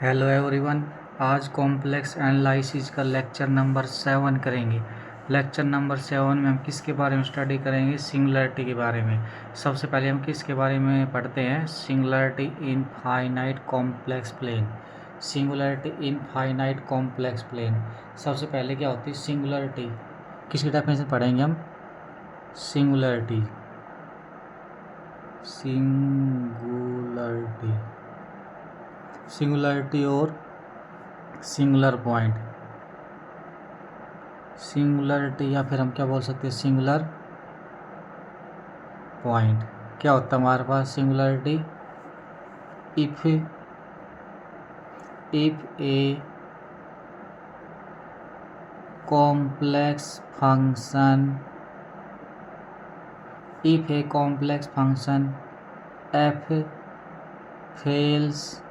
Hello everyone. आज complex analysis का lecture number 7 करेंगे। लेक्चर नंबर 7 में हम किसके बारे में स्टडी करेंगे? सिंगुलरिटी के बारे में। सबसे पहले हम किसके बारे में पढ़ते हैं? Singularity in finite complex plane. Singularity in finite complex plane. सबसे पहले क्या होती है सिंगुलरिटी? किसकी डेफिनेशन पढ़ेंगे हम? सिंगुलरिटी सिंगुलरिटी सिंगुलरिटी और सिंगुलर पॉइंट। सिंगुलरिटी या फिर हम क्या बोल सकते हैं? Singular point. क्या होता है हमारे पास singularity? If a complex function f fails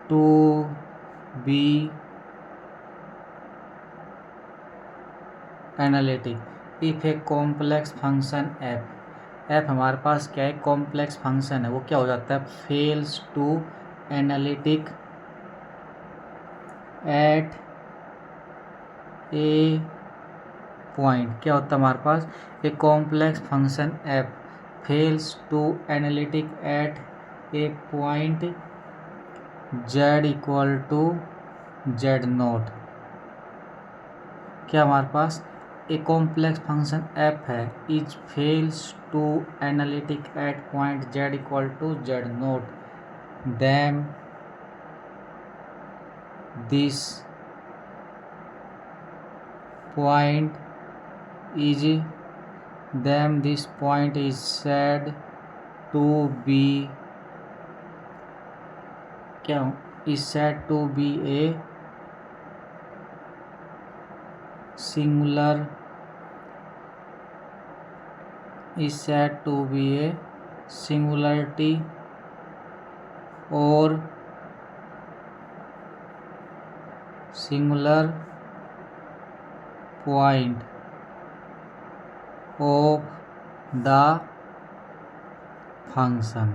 to be analytic. If a complex function f हमारे पास क्या है? कॉम्प्लेक्स फंक्शन है। वो क्या हो जाता है? Fails to analytic at a point. क्या होता है हमारे पास? A complex function f fails to analytic at a point z equal to z naught. क्या हमारे पास ए कॉम्प्लेक्स फंक्शन f है is fails to analytic at point z equal to z naught, then this point is said to be क्या is said to be a singular is said to be a singularity or singular point of the function।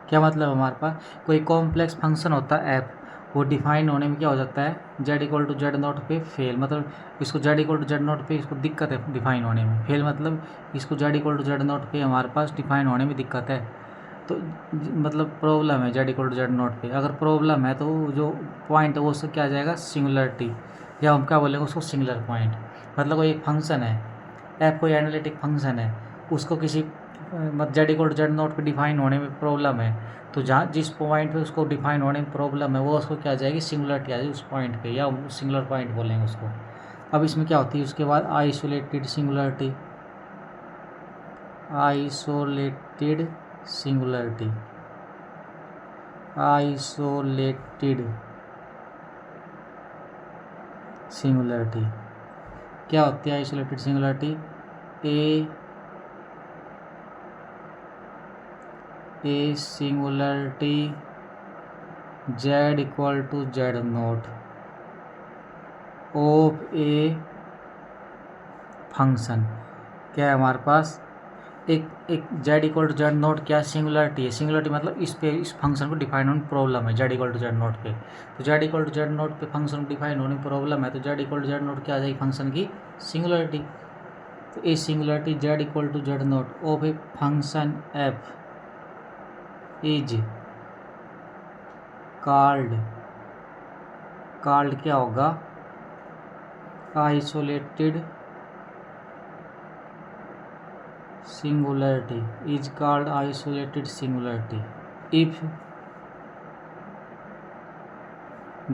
क्या मतलब हमारे पास कोई complex function होता है F, वो define होने में क्या हो जाता है? z equal to Z naught पे फेल। मतलब इसको z equal to Z naught पे इसको दिक्कत है डिफाइन होने में। फेल मतलब इसको z equal to Z naught पे हमारे पास डिफाइन होने में दिक्कत है, तो मतलब प्रॉब्लम है z equal to Z naught पे। अगर प्रॉब्लम है तो जो पॉइंट है वो उससे क्या आ जाएगा? सिंगुलरिटी, या हम क्या बोलेंगे उसको? Singular point. मतलब कोई एक फंक्शन है एफ, कोई एनालिटिक फंक्शन है, उसको किसी z equal to Z naught पे डिफाइन होने में प्रॉब्लम है, तो जहाँ जिस पॉइंट पे उसको डिफाइन होने में प्रॉब्लम है वो उसको क्या आ जाएगी? सिंगुलरिटी आ जाएगी उस पॉइंट पे, या सिंगुलर पॉइंट बोलेंगे उसको। अब इसमें क्या होती है उसके बाद? Isolated singularity. आइसोलेटेड सिंगुलरिटी क्या होती है isolated singularity? A singularity z equal to Z naught of a function. क्या है हमारे पास? एक z equal to Z naught क्या सिंगुलरिटी है? सिंगुलरिटी मतलब इस पे इस फंक्शन को डिफाइन होने प्रॉब्लम है z equal to Z naught पे। तो z equal to Z naught पे फंक्शन को डिफाइन होने प्रॉब्लम है, तो z equal to Z naught क्या आ जाएगी? फंक्शन की सिंगुलरिटी। तो a singularity z equal to Z naught of a function f is called क्या होगा? Isolated singularity is called isolated singularity if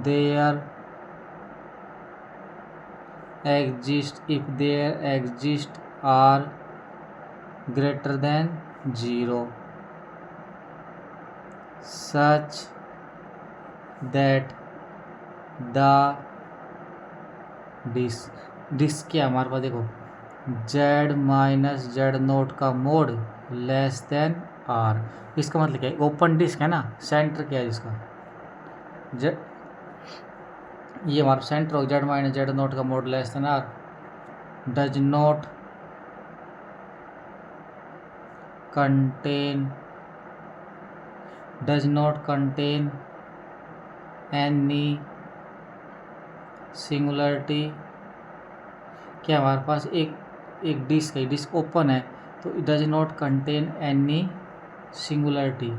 there exist are greater than 0 such that the disc क्या हमारे पास? देखो z minus Z naught का mode less than r। इसका मतलब क्या है? ओपन डिस्क है ना, सेंटर क्या है इसका? ये हमारा सेंटर हो z माइनस जेड नोट का mode less than r does not contain does not contain any singularity. क्या हमारे पास एक डिस्क है, डिस्क ओपन है, तो it does not contain any singularity,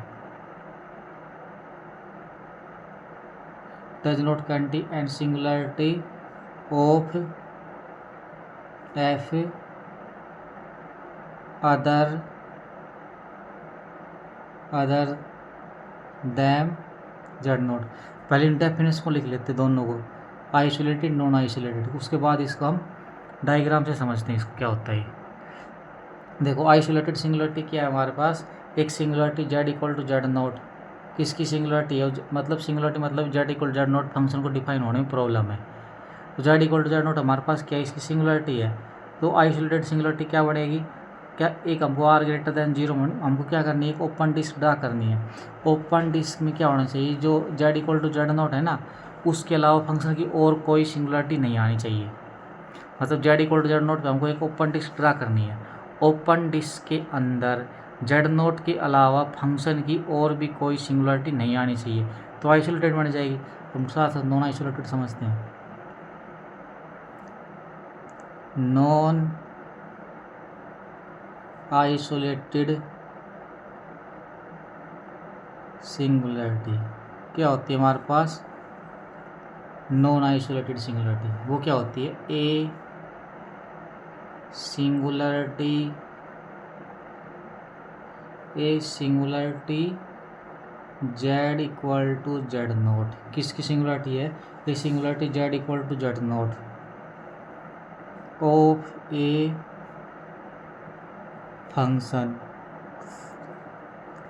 does not contain any singularity of F other them Z not. पहले definition को लिख लेते दोनों को, आइसोलेटेड नॉन आइसोलेटेड, उसके बाद इसको हम डायग्राम से समझते हैं इसको क्या होता है। देखो आइसोलेटेड सिंगुलरिटी क्या है हमारे पास, एक singularity z equal to Z not, किसकी सिंगुलरिटी है, मतलब सिंगुलरिटी मतलब z equal z naught function को डिफाइन होने में प्रॉब्लम है। तो Z equal to Z naught हमारे पास क्या है, इसकी सिंगुलरिटी है। तो आइसोलेटेड सिंगुलरिटी क्या बनेगी, क्या एक हमको आर ग्रेटर दैन जीरो हमको क्या करनी है, एक ओपन डिस्क ड्रा करनी है। ओपन डिस्क में क्या होना चाहिए, जो z equal to Z naught है ना, उसके अलावा फंक्शन की और कोई सिंगुलरिटी नहीं आनी चाहिए। मतलब z equal to Z naught पे हमको एक ओपन डिस्क ड्रा करनी है। ओपन डिस्क के अंदर जेड नोट के अलावा फंक्शन की और भी कोई सिंगुलरिटी नहीं आनी चाहिए, तो आइसोलेटेड बन जाएगी। हम साथ साथ नॉन आइसोलेटेड समझते हैं। नॉन आइसोलेटेड सिंगुलरिटी क्या होती है हमारे पास, नॉन आइसोलेटेड सिंगुलरिटी वो क्या होती है, a singularity z equal to Z naught. किसकी सिंगुलरिटी है, a singularity z equal to Z naught of a function.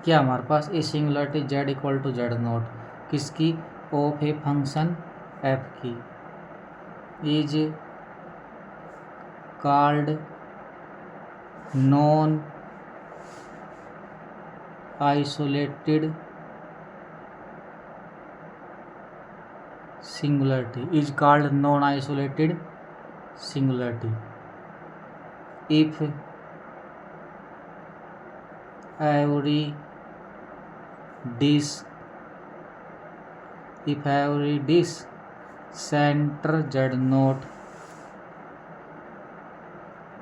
क्या हमारे पास a singularity z equal to Z naught किसकी, ऑफ ए फंक्शन एफ की, is called non isolated singularity, is called non-isolated singularity if every disk center z naught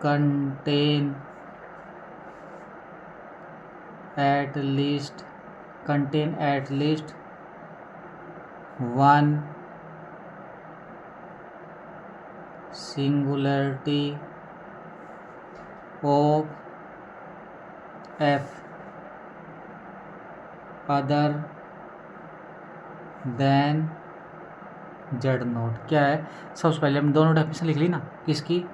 contain at least one singularity of f other than Z naught. क्या है, सबसे पहले हम दोनों definition लिख ली ना, किसकी,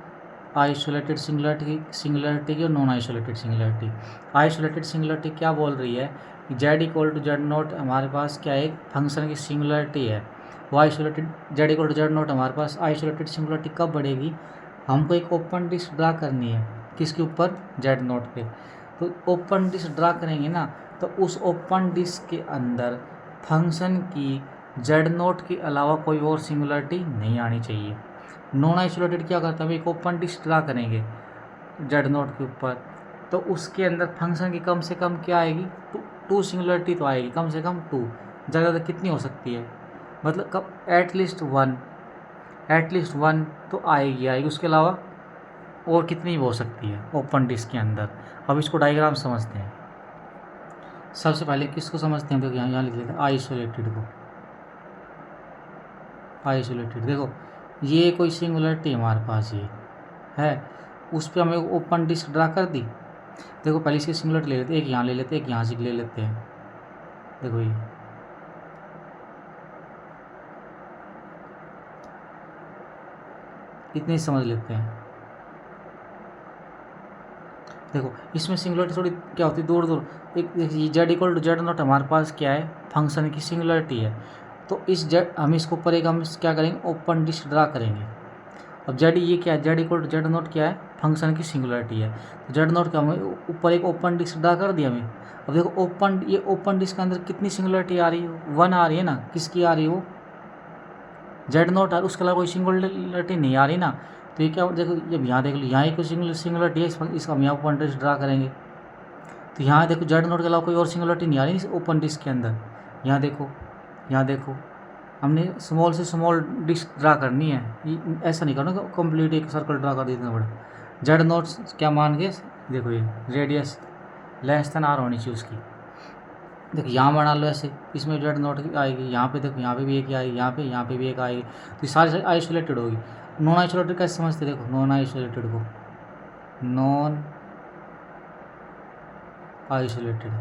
आइसोलेटेड सिंगुलरिटी की और non isolated singularity. Isolated singularity क्या बोल रही है, z equal to Z note हमारे पास क्या है, फंक्शन की सिंगुलरिटी है। वो isolated z equal to Z note हमारे पास आइसोलेटेड सिंगुलरिटी कब बढ़ेगी, हमको एक ओपन डिस्क ड्रा करनी है, किसके ऊपर, जेड नोट पे। तो ओपन डिस्क ड्रा करेंगे ना, तो उस ओपन डिस्क के अंदर फंक्शन की जेड नोट के अलावा कोई और सिंगुलरिटी नहीं आनी चाहिए। नॉन आइसोलेटेड क्या करता है, एक ओपन डिस्क ड्रा करेंगे जेड नोट के ऊपर, तो उसके अंदर फंक्शन की कम से कम क्या आएगी, टू सिंगुलरिटी तो आएगी, कम से कम टू, ज़्यादा ज़्यादा कितनी हो सकती है, मतलब कब एटलीस्ट वन तो आएगी, उसके अलावा और कितनी हो सकती है ओपन डिस्क के अंदर। अब इसको डायग्राम समझते हैं। सबसे पहले किसको समझते हैं, तो यहाँ लिख लेते हैं आइसोलेटेड को। आइसोलेटेड देखो, ये कोई सिंगुलरिटी हमारे पास ये है, उस पर हमें ओपन डिस्क ड्रा कर दी। देखो पहले इसकी सिंगुलरिटी ले लेते हैं, एक यहाँ ले लेते हैं, एक यहाँ से ले लेते हैं। देखो ये इतनी समझ लेते हैं। देखो इसमें सिंगुलरिटी थोड़ी क्या होती है, दूर दूर, एक Z equal to Z naught हमारे पास क्या है, फंक्शन की सिंगुलरिटी है। तो इस जेड हम इसको ऊपर एक हम क्या करेंगे, ओपन डिस्क ड्रा करेंगे। अब जेड ये क्या है, z equal to Z naught क्या है, फंक्शन की सिंगुलरिटी है। तो जेड नॉट का हमें ऊपर एक ओपन डिस्क ड्रा कर दिया हमें। अब देखो ये ओपन डिस्क के अंदर कितनी सिंगुलरिटी आ रही है, वन आ रही है ना, किसकी आ रही है, वो जेड नॉट आ रही, उसके अलावा कोई सिंगुलरिटी नहीं आ रही ना। तो ये क्या, देखो जब यहाँ देख लो, यहाँ एक सिंगुलरिटी है, इसका हम यहाँ ओपन डिस्क ड्रा करेंगे। तो यहाँ देखो जेड नोट के अलावा कोई और सिंगुलरिटी नहीं आ रही इस ओपन डिस्क के अंदर। यहाँ देखो, यहाँ देखो, हमने स्मॉल से स्मॉल डिस्क ड्रा करनी है, ऐसा नहीं करना कंप्लीट एक सर्कल ड्रा कर देना पड़ा। जेड नोट क्या मान के देखो, ये रेडियस लेस देन आर होनी चाहिए उसकी। देखो यहाँ बना लो ऐसे, इसमें जेड नोट की आएगी, यहाँ पे देखो यहाँ पे भी एक आएगी, यहाँ पे भी एक आएगी, तो ये सारी आइसोलेटेड होगी। नॉन आइसोलेटेड कैसे समझते, देखो नॉन आइसोलेटेड को, नॉन आइसोलेटेड,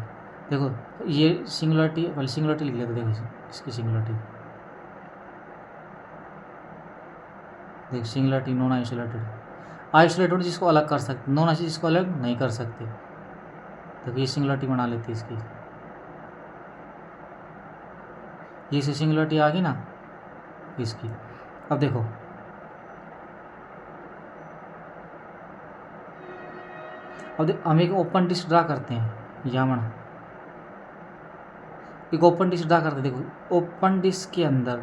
देखो ये सिंगुलरिटी, पहले सिंगुलरिटी लिख लेते, देखो इसकी सिंगुलरिटी, देखो सिंगुलरिटी नॉन आइसोलेटेड। आइसोलेटेड जिसको अलग कर सकते, नॉन आइसोलेटेड जिसको अलग नहीं कर सकते। देखो ये सिंगुलरिटी बना लेती है इसकी, ये से सिंगुलरिटी आ गई ना इसकी। अब देखो, हम एक ओपन डिस्क ड्रा करते हैं, यहाँ बना एक ओपन डिस्क ड्रा करते हैं। देखो ओपन डिस्क के अंदर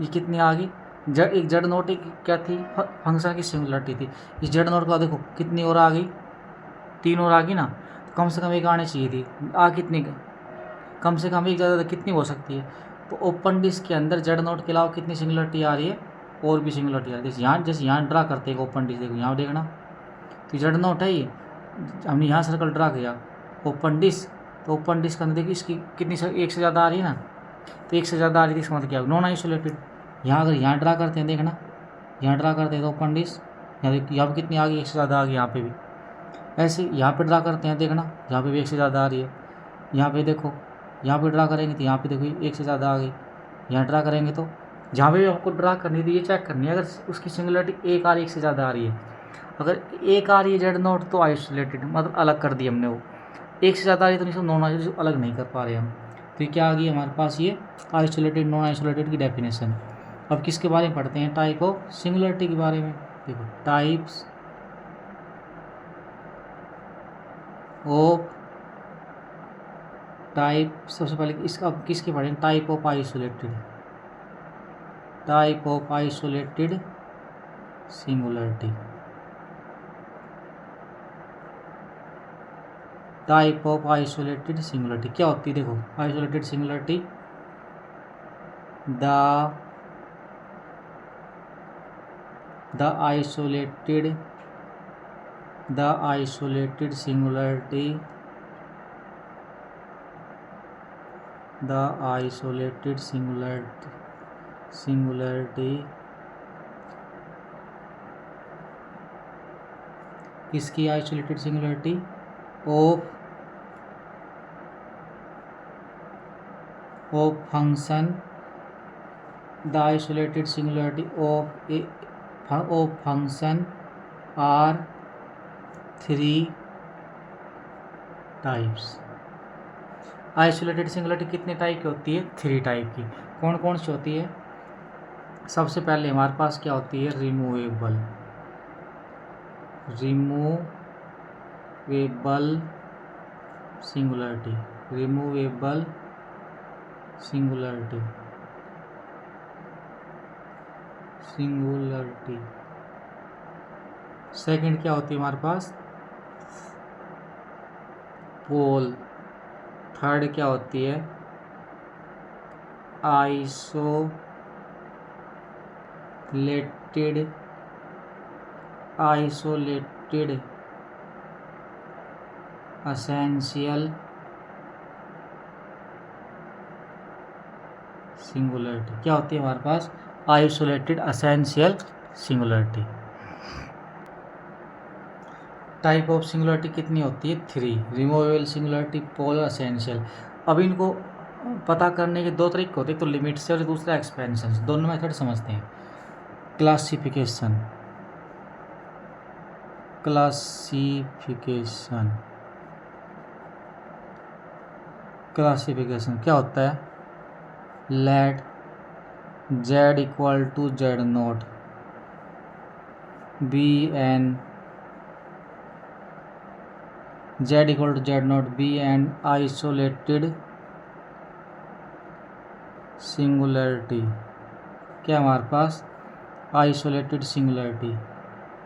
ये कितनी आ गई, एक जेड नोट एक क्या थी, फंक्शन की सिंगुलरिटी थी। इस जेड नोट का देखो कितनी और आ गई, 3 और आ गई ना, तो कम से कम एक आनी चाहिए थी, आ कितनी, कम से कम एक ज़्यादा कितनी हो सकती है। तो ओपन डिस्क के अंदर जेड नोट के अलावा कितनी सिंगुलरिटी आ रही है, और भी सिंगुलरिटी आ रही है। जैसे यहाँ ड्रा करते हैं ओपन डिस्क, देखो यहाँ देखना, तो जेड नोट है ये, हमने यहाँ सर्कल ड्रा किया ओपन डिस्क, तो ओपन डिस्क के अंदर देखिए इसकी कितनी एक से ज़्यादा आ रही है ना, तो एक से ज़्यादा आ रही थी, इसका मतलब क्या, नॉन आइसोलेटेड। यहाँ अगर यहाँ ड्रा करते हैं, देखना यहाँ ड्रा करते हैं तो ओपन डिस्क, यहाँ पर कितनी आ गई, एक से ज़्यादा आ गई, यहाँ पे भी ऐसे। यहाँ पे ड्रा करते हैं, देखना यहाँ पे भी एक से ज़्यादा आ रही है। यहाँ पे देखो, यहाँ पे ड्रा करेंगे तो यहाँ पे देखो एक से ज़्यादा आ गई। यहाँ ड्रा करेंगे तो जहाँ पे भी आपको ड्रा करनी थी ये चेक करनी है, अगर उसकी सिंगुलरिटी एक आ रही, एक से ज़्यादा आ रही है। अगर एक आ रही है जेड नोट तो आइसोलेटेड, मतलब अलग कर दी हमने वो। एक से ज़्यादा आ रही है तो इसको नॉन आइसोलेटेड अलग नहीं कर पा रहे हम। तो ये क्या आ गई हमारे पास, ये आइसोलेटेड नॉन आइसोलेटेड की डेफिनेशन। अब किसके बारे में पढ़ते हैं, टाइप ऑफ सिंगुलरिटी के बारे में। देखो टाइप्स ऑफ, टाइप सबसे पहले इसका किसके पढ़ें, type of isolated, type of isolated singularity. Type of isolated singularity क्या होती है, देखो isolated singularity, the isolated singularity, the isolated singularity किसकी, isolated singularity of function, the isolated singularity of function are 3 types. Isolated singularity कितने type की होती है, 3 type की। कौन कौन सी होती है, सबसे पहले हमारे पास क्या होती है, removable singularity, removable singularity. Second क्या होती है हमारे पास, पोल। थर्ड क्या होती है, आइसोलेटेड एसेंशियल सिंगुलरिटी। क्या होती है हमारे पास, isolated essential singularity. Type of singularity कितनी होती है, 3, रिमूवेबल सिंगुलरिटी, पोलर, एसेंशियल। अब इनको पता करने के 2 तरीके होते हैं, तो लिमिट से और दूसरा एक्सपेंशन से। दोनों मेथड समझते हैं। क्लासिफिकेशन क्या होता है, let z equal to Z naught be an isolated singularity. क्या हमारे पास आइसोलेटेड सिंगुलरिटी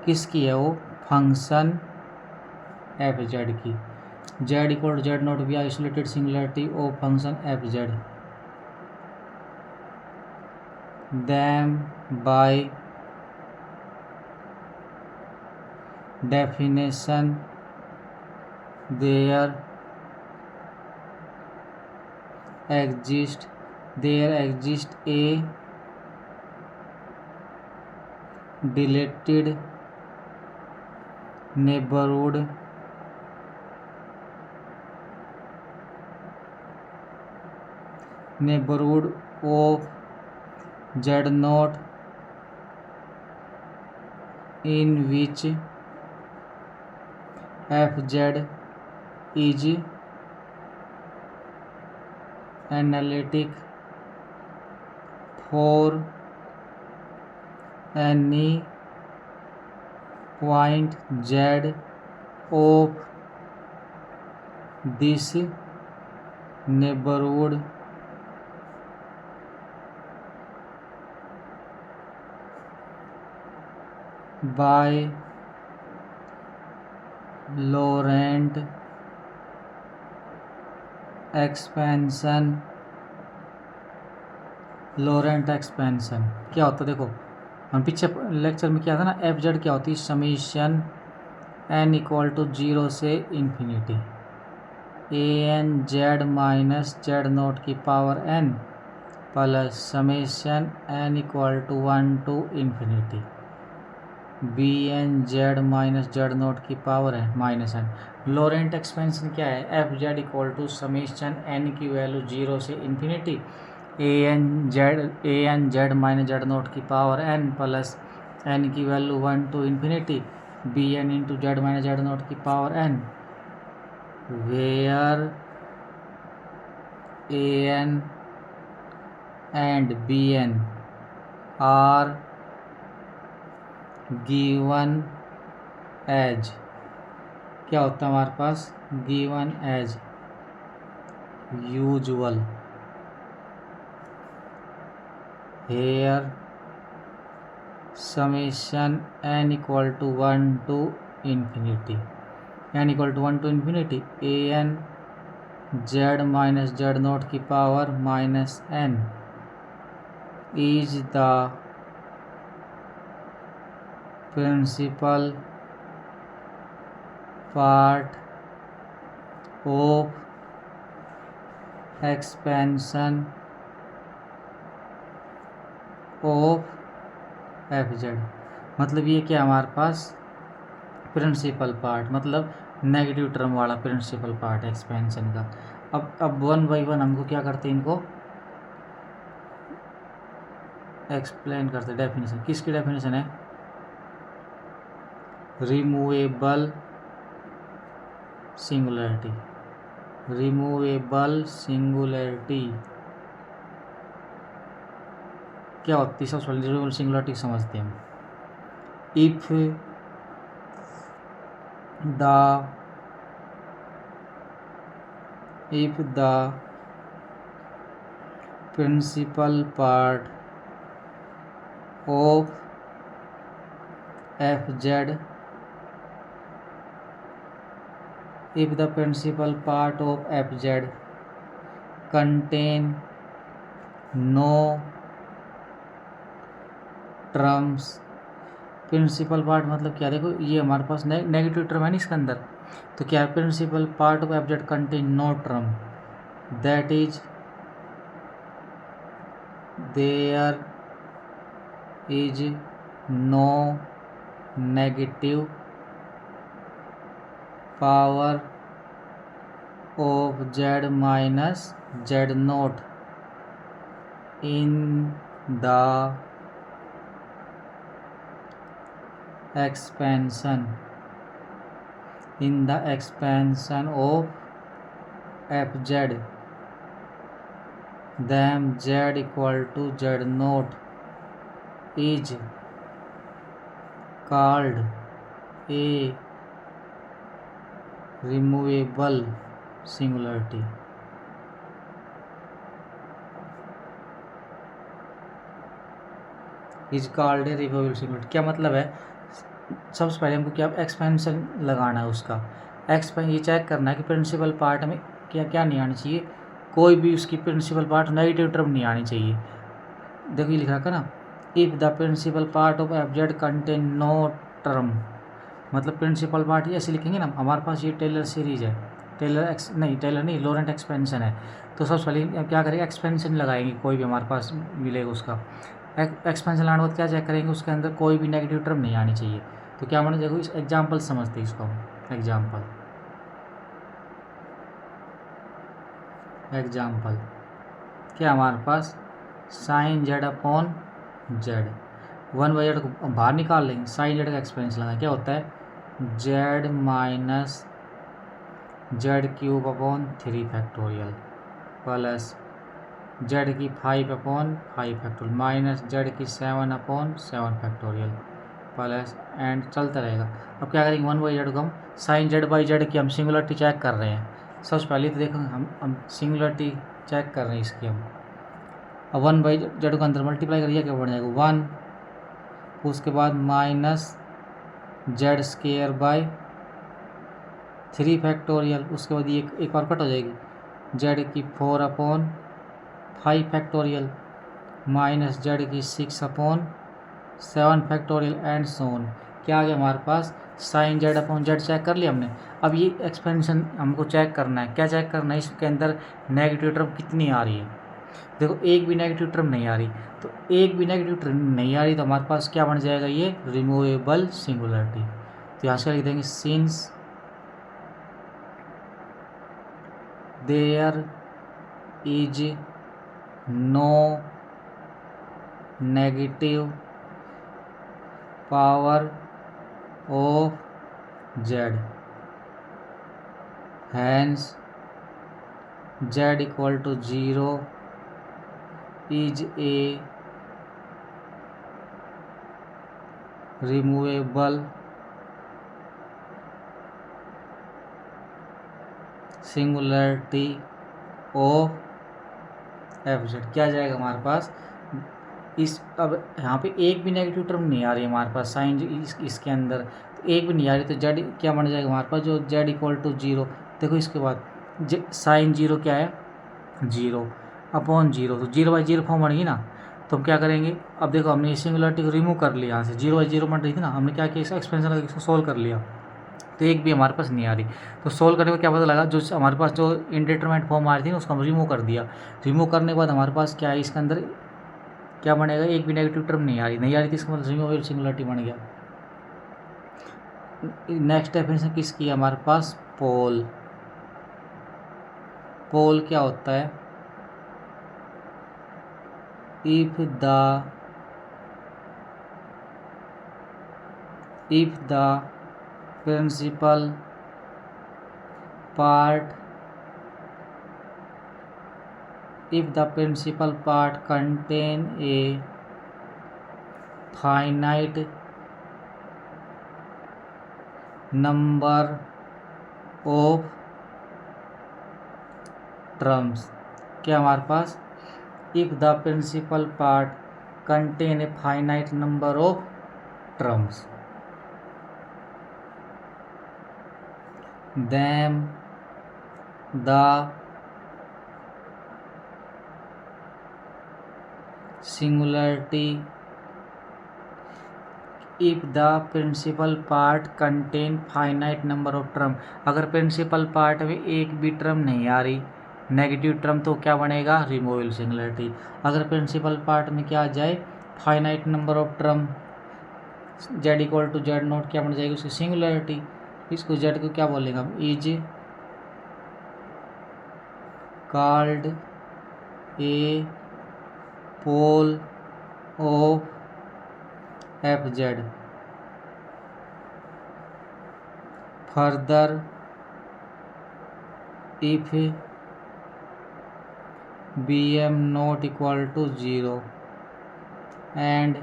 किसकी है, वो फंक्शन एफ जेड की। z equal to z not be isolated singularity of function fz, then by definition there exists a deleted neighborhood of z naught in which fz is analytic for any point z of this neighborhood by Laurent expansion क्या होता है देखो, हम पीछे lecture में क्या था ना, एफ जेड क्या होती है, समीशन एन इक्वल टू 0 से infinity A N Z minus Z note की power N plus summation N equal to 1 to infinity B N Z minus Z note की पावर है माइनस एन। लोरेंट एक्सपेंशन क्या है, f Z equal to summation n की value 0 से infinity A N Z minus Z note की power N plus n की value 1 to infinity B N into Z minus Z note की power n, where a n and b n are given as, क्या होता है हमारे पास, given as usual here summation N equal to 1 to infinity A N Z minus Z note की power minus n is the principal part of expansion of fz। मतलब ये क्या हमारे पास प्रिंसिपल पार्ट, मतलब नेगेटिव टर्म वाला principal part expansion का। अब 1 बाई 1 हमको क्या करते हैं, इनको एक्सप्लेन करते। डेफिनेशन किसकी डेफिनेशन है, रिमूवेबल सिंगुलरिटी क्या होती है, सबसे पहले रिमूवेबल सिंगुलरिटी समझते हैं हम। If the principal part of fz if the principal part of fz contain no terms, principal part मतलब क्या, देखो ये हमारे पास नेगेटिव टर्म है ना इसके अंदर, तो क्या है, principal part of f z contain no term, that is there is no negative power of z minus Z naught in the expansion of fz, then z equal to z naught is called a removable singularity। Is called A removable singularity. क्या मतलब है, सबसे पहले हमको क्या expansion लगाना है उसका, ये चेक करना है कि प्रिंसिपल पार्ट में क्या क्या नहीं आनी चाहिए, कोई भी उसकी प्रिंसिपल पार्ट नेगेटिव टर्म नहीं आनी चाहिए। देखो ये लिखा था ना, if the principal part of F z contain no term, मतलब प्रिंसिपल पार्ट ऐसे लिखेंगे ना, हमारे पास ये टेलर सीरीज है, टेलर नहीं लोरेंट एक्सपेंशन है, तो सबसे पहले क्या करेंगे, एक्सपेंशन लगाएंगे, कोई भी हमारे पास मिलेगा उसका एक्सपेंशन लगाने के बाद क्या चेक करेंगे, उसके अंदर कोई भी नेगेटिव टर्म नहीं आनी चाहिए। तो क्या माने, देखो इस एग्जाम्पल समझते हैं इसको हम, एग्जाम्पल क्या हमारे पास sine z upon z, 1/z को बाहर निकाल लेंगे, साइन जेड का एक्सपेंशन लगाएं, क्या होता है Z minus z cube upon 3 factorial plus z की 5 अपॉन 5 फैक्टोरियल माइनस जेड की 7 अपॉन 7 फैक्टोरियल प्लस एंड चलता रहेगा। अब क्या करेंगे, 1/z को हम साइन जेड बाई जेड की हम सिंगुलरिटी चेक कर रहे हैं। सबसे पहले तो देखो हम सिंगुलरिटी चेक कर रहे हैं इसकी हम, अब 1/z को अंदर मल्टीप्लाई करिए क्या बन जाएगा 1, उसके बाद minus Z square by 3 factorial, उसके बाद ये एक और कट हो जाएगी जेड की 4 अपॉन 5 फैक्टोरियल माइनस जेड की 6 अपॉन 7 फैक्टोरियल एंड सोन। क्या आ गया हमारे पास, sine z upon z check कर लिया हमने। अब ये एक्सपेंशन हमको चेक करना है, क्या चेक करना है, इसके अंदर नेगेटिव टर्म कितनी आ रही है। देखो एक भी नेगेटिव टर्म नहीं आ रही, तो एक भी नेगेटिव टर्म नहीं आ रही तो हमारे पास क्या बन जाएगा, ये रिमूवेबल सिंगुलरिटी। तो यहाँ से लिख देंगे since there is no negative power of z hence z equal to 0 is a removable singularity of F Z. क्या जाएगा हमारे पास इस, अब यहाँ पे एक भी नेगेटिव टर्म नहीं आ रही है हमारे पास साइन इसके अंदर, तो एक भी नहीं आ रही, तो जेड क्या बन जाएगा हमारे पास, जो जेड इक्वल टू 0। देखो इसके बाद साइन 0 क्या है 0 अपॉन 0, तो 0/0 फॉर्म बनेगी ना। तो हम क्या करेंगे, अब देखो हमने सिंगुलरिटी को रिमूव कर लिया यहाँ से, 0/0 बन रही थी ना, हमने क्या किया, इसका एक्सपेंशन इसको सोल्व कर लिया, तो एक भी हमारे पास नहीं आ रही। तो सोल्व करने को क्या पता लगा, जो हमारे पास जो इनडिटरमिनेट फॉर्म आ रही थी ना उसको हम रिमूव कर दिया। रिमूव करने के बाद हमारे पास क्या है, इसके अंदर क्या बनेगा, एक भी नेगेटिव टर्म नहीं आ रही थी, इसका मतलब रिमूवेबल सिंगुलरिटी बन गया। नेक्स्ट डेफिनेशन किसकी है हमारे पास, पोल। पोल क्या होता है, if the principal part contain a finite number of terms, क्या हमारे पास, if the principal part contain a finite number of terms then the singularity, if the principal part contain finite number of term, अगर principal part में एक भी term नहीं आ रही negative term, तो क्या बनेगा, रिमूवेबल सिंगुलरिटी। अगर प्रिंसिपल पार्ट में क्या आ जाए, finite number of term, z equal to Z naught, क्या बन जाएगी उसकी सिंगुलरिटी। इसको जेड को क्या बोलेंगे हम, is called a pole of F z. Further if bm not equal to 0 and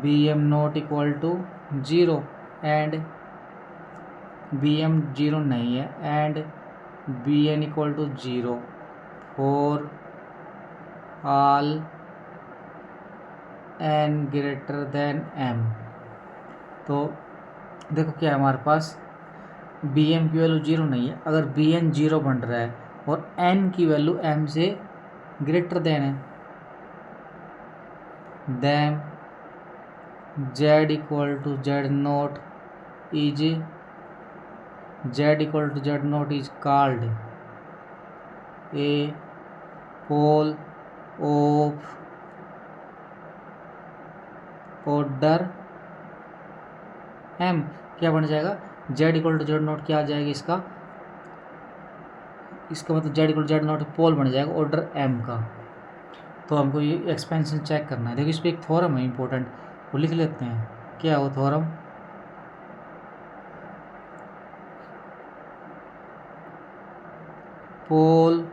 bm not equal to 0 and bm 0 नहीं है and bn equal to 0 for all n greater than m। तो देखो क्या है हमारे पास, बी एम की value zero नहीं है। अगर बी एन जीरो बन रहा है और एन की वैल्यू एम से ग्रेटर देन है, then z equal to Z note is called a pole of order m. क्या बन जाएगा, z equal to Z naught क्या आ जाएगा इसका मतलब z equal to Z naught pole बन जाएगा ऑर्डर एम का। तो हमको ये एक्सपेंशन चेक करना है। देखिए इस पर एक थ्योरम है इंपॉर्टेंट, वो लिख लेते हैं। क्या है वो theorem, pole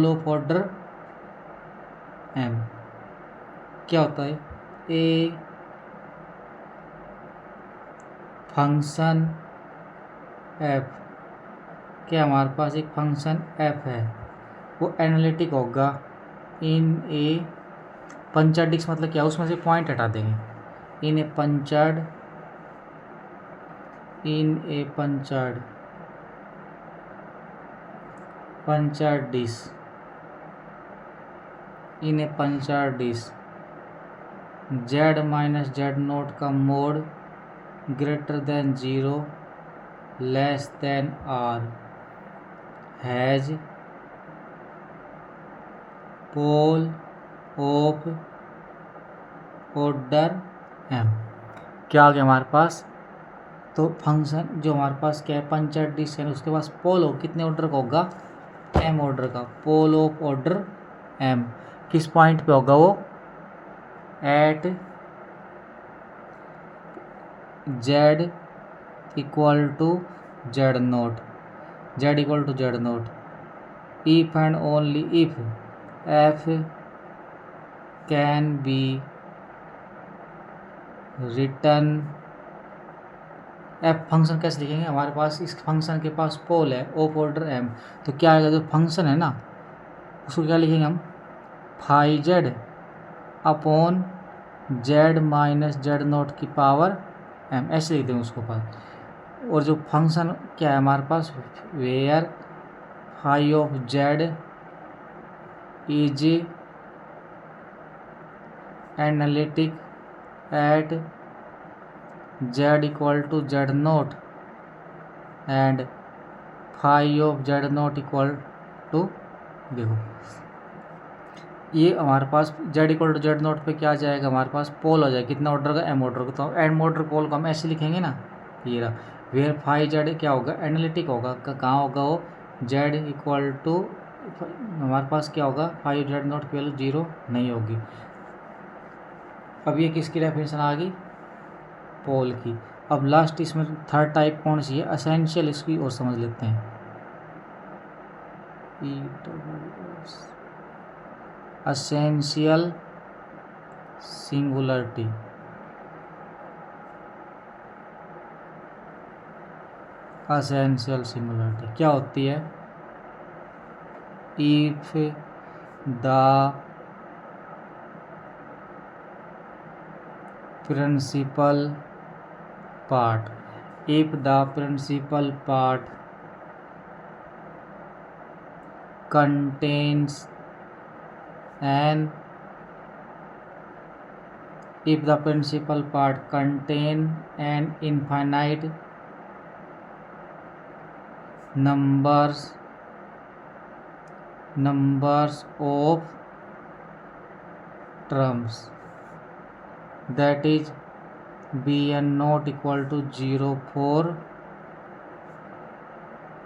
of order m क्या होता है, ए फंक्शन एफ। क्या हमारे पास एक फंक्शन एफ है, वो एनालिटिक होगा इन ए पंचर्ड डिस्क। मतलब क्या, उसमें से पॉइंट हटा देंगे, in a punctured disc z minus Z naught का mod greater than zero less than are has pole of order m. क्या आ गया हमारे पास, तो फंक्शन जो हमारे पास क्या है पंचर्ड डिस्क है, उसके पास पोल हो कितने ऑर्डर का होगा, एम ऑर्डर का। पोल ऑफ ऑर्डर एम किस पॉइंट पे होगा, वो at z equal to Z naught if and only if f can be written. F function कैसे लिखेंगे, हमारे पास इस फंक्शन के पास पोल है ऑफ ऑर्डर एम। तो क्या आएगा, जो फंक्शन है ना उसको क्या लिखेंगे हम, phi z upon Z minus Z note की पावर एम, ऐसे लिख देंगे उसको पास। और जो फंक्शन क्या है हमारे पास, where phi of Z is analytic at z equal to Z naught and phi of z naught equal to, देखो ये हमारे पास Z equal to Z naught पे क्या आ जाएगा, हमारे पास पोल हो जाएगा कितना ऑर्डर का, एम ऑर्डर का। तो एम ऑर्डर पोल को हम ऐसे लिखेंगे ना, ये रहा वेयर फाई जेड क्या होगा, एनालिटिक होगा। कहाँ होगा वो, जेड इक्वल टू हमारे पास क्या होगा, फाइव जेड नोट की वैल्यू जीरो नहीं होगी। अब ये किसकी डेफिनेशन आ गई, पोल की। अब लास्ट इसमें थर्ड टाइप कौन सी है, असेंशियल, इसकी और समझ लेते हैं। असेंशियल सिंगुलरिटी, क्या होती है, if the principal part contains an infinite numbers of terms, that is bn not equal to 0 for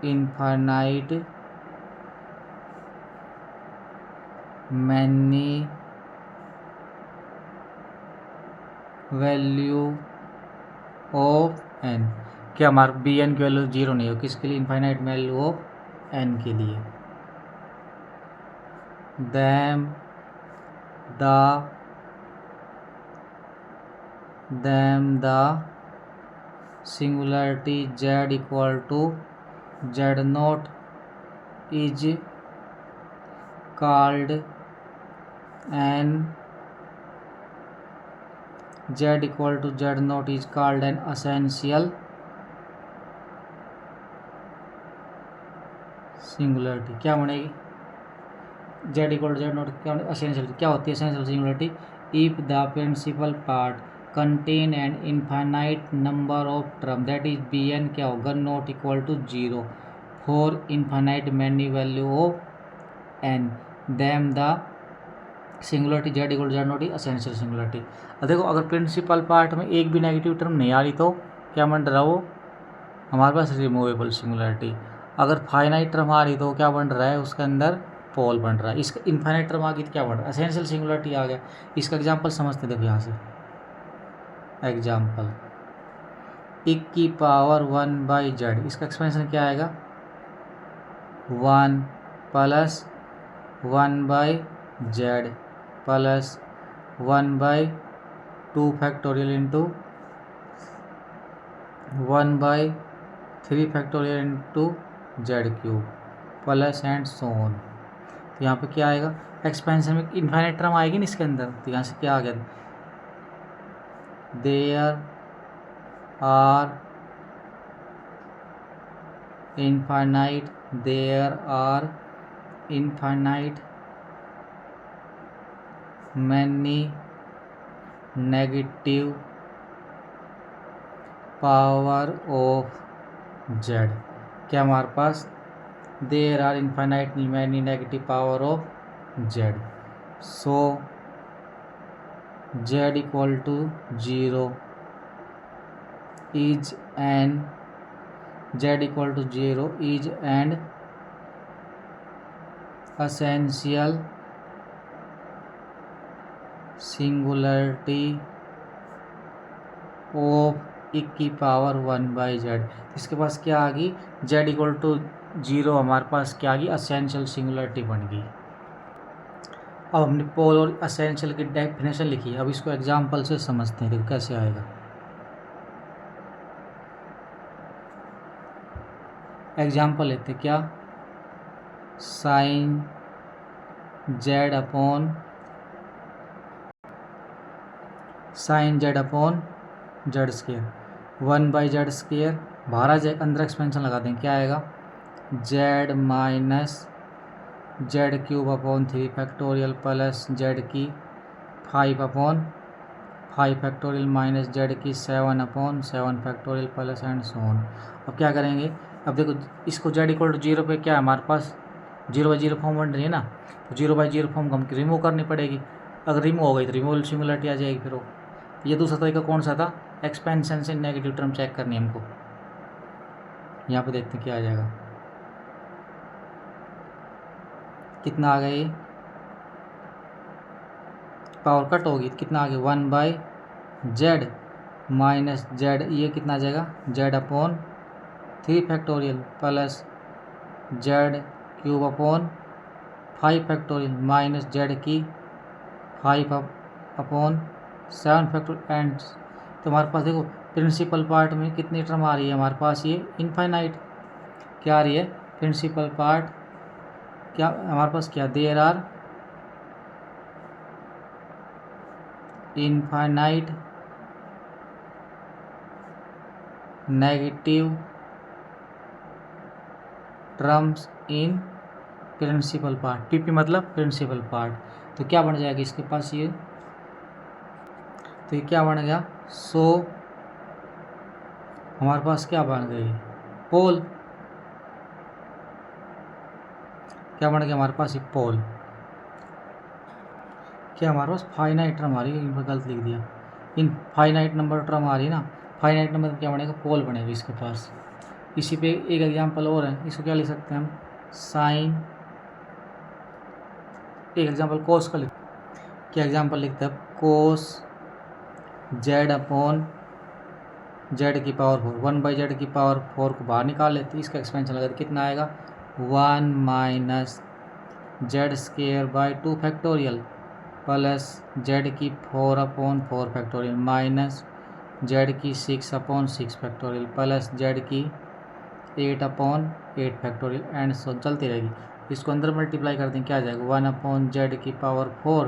infinite many value of n. क्या हमारा बी एन की वैल्यू जीरो नहीं हो, किसके लिए, इनफाइनाइट वैल्यू ऑफ एन के लिए। Then the singularity z equal to Z note is called and z equal to z naught is called an essential singularity. क्या बनेगी? z equal to z naught क्या essential क्या होती है essential singularity? If the principal part contain an infinite number of term that is bn क्या होगा not equal to 0 for infinite many value of n then the singularity z equal z not essential singularity. अब देखो अगर principal part में एक भी negative term नहीं आ रही तो क्या बन रहा है वो हमारे पास रिमूवेबल सिंगुलरिटी। अगर फाइनाइट टर्म आ रही तो क्या बन रहा है उसके अंदर पोल बन रहा है। इसका इन्फाइनाइट टर्म आ गई तो क्या बन रहा है असेंशियल सिंगुलरिटी आ गया। इसका एग्जांपल समझते देखो यहाँ से एग्जांपल e की पावर 1/z इसका एक्सपेंशन क्या आएगा 1 plus 1/z plus 1/2 factorial into 1/3 factorial into Z cube plus and so on. तो यहाँ पे क्या आएगा एक्सपेंशन में इन्फाइनाइट टर्म आएगी ना इसके अंदर। तो यहाँ से क्या आ गया there are infinite many negative power of z. क्या हमारे पास there are infinite many negative power of z. So z equal to 0 is an z equal to 0 is an essential singularity of e की power 1/z। इसके पास क्या आ गई z equal to 0 हमारे पास क्या आ गई असेंशियल सिंगुलरिटी बन गई। अब हमने पोल और असेंशियल की डेफिनेशन लिखी। अब इसको एग्जांपल से समझते हैं देखो कैसे आएगा। एग्जाम्पल लेते क्या sine z upon z square 1/z square बाहर आ जाए अंदर एक्सपेंशन लगा दें क्या आएगा z minus z cube upon 3 factorial plus z की 5/5 फैक्टोरियल माइनस जेड की 7/7 factorial plus and so on. अब क्या करेंगे अब देखो इसको z इक्वल टू 0 पे क्या है हमारे पास 0/0 फॉर्म बन रही है ना। तो 0/0 फॉर्म को हम रिमूव करनी पड़ेगी। अगर रिमूव हो गई तो रिमूवल सिंगुलरिटी आ जाएगी। फिर वो ये दूसरा तरीका कौन सा था एक्सपेंशन से नेगेटिव टर्म चेक करनी है हमको। यहाँ पे देखते हैं क्या आ जाएगा कितना आ गया ये पावर कट होगी तो कितना आ गया 1/z माइनस जेड ये कितना आ जाएगा Z upon 3 factorial plus Z cube upon 5 factorial minus z की 5/7 फैक्टोरियल एंड। तो हमारे पास देखो प्रिंसिपल पार्ट में कितनी टर्म आ रही है हमारे पास ये इनफाइनाइट क्या आ रही है प्रिंसिपल पार्ट क्या हमारे पास क्या there are infinite negative terms in principal part PP मतलब प्रिंसिपल पार्ट। तो क्या बन जाएगा इसके पास ये तो ये क्या बन गया सो हमारे पास क्या बन गई पोल क्या बन गया हमारे पास ये पोल। क्या हमारे पास फाइनाइट टर्म आ रही है इन पर गलत लिख दिया इन फाइनाइट नंबर टर्म आ रही है ना फाइनाइट नंबर क्या बनेगा पोल बनेगा इसके पास। इसी पे एक एग्जांपल और है इसको क्या लिख सकते हैं हम साइन एक एग्जांपल कोस का लिख क्या एग्जांपल लिखते हैं कोस जेड अपॉन जेड की पावर 4 1/z की पावर 4 को बाहर निकाल लेते इसका एक्सपेंशन लगा कितना आएगा 1 minus Z square by 2 factorial plus z की 4/4 फैक्टोरियल माइनस जेड की 6/6 फैक्टोरियल प्लस जेड की 8/8 फैक्टोरियल एंड सो चलती रहेगी। इसको अंदर मल्टीप्लाई करते हैं क्या आ जाएगा 1/z की पावर 4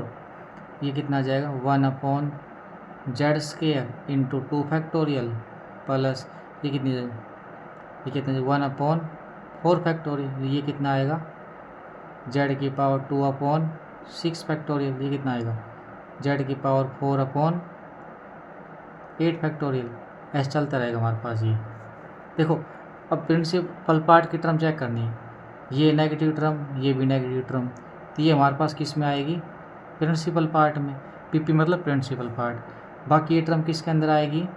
ये कितना आ जाएगा 1/z² इंटू 2 फैक्टोरियल प्लस ये कितनी ये कितना 1/4 फैक्टोरियल, ये कितना आएगा z⁴ 2/6 फैक्टोरियल, ये कितना आएगा z⁴ 4/8 फैक्टोरियल। ऐसे चलता रहेगा हमारे पास ये। देखो अब प्रिंसिपल पार्ट की टर्म चेक करनी है, ये नेगेटिव टर्म ये भी नेगेटिव टर्म, तो ये हमारे पास किस में आएगी प्रिंसिपल पार्ट में, पीपी मतलब प्रिंसिपल पार्ट। बाकी ये टर्म किसके अंदर आएगी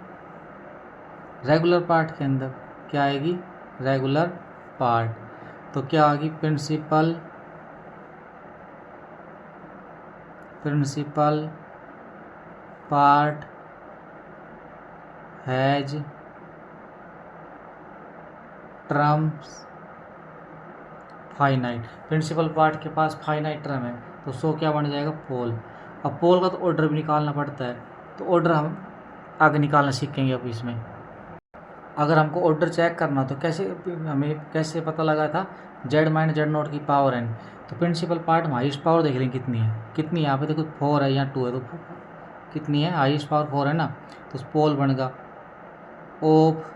रेगुलर पार्ट के अंदर, क्या आएगी रेगुलर पार्ट। तो क्या आएगी principal part has terms finite, principal part के पास फाइनाइट टर्म है तो सो क्या बन जाएगा पोल। अब पोल का तो ऑर्डर भी निकालना पड़ता है, तो ऑर्डर हम आगे निकालना सीखेंगे अब इसमें। अगर हमको ऑर्डर चेक करना तो हमें कैसे पता लगा था z - z0 की पावर n, तो प्रिंसिपल पार्ट में हाईएस्ट पावर देख लें कितनी है यहाँ पे देखो 4 है या 2 है, तो कितनी है हाईएस्ट पावर 4 है ना, तो पोल बनेगा ऑफ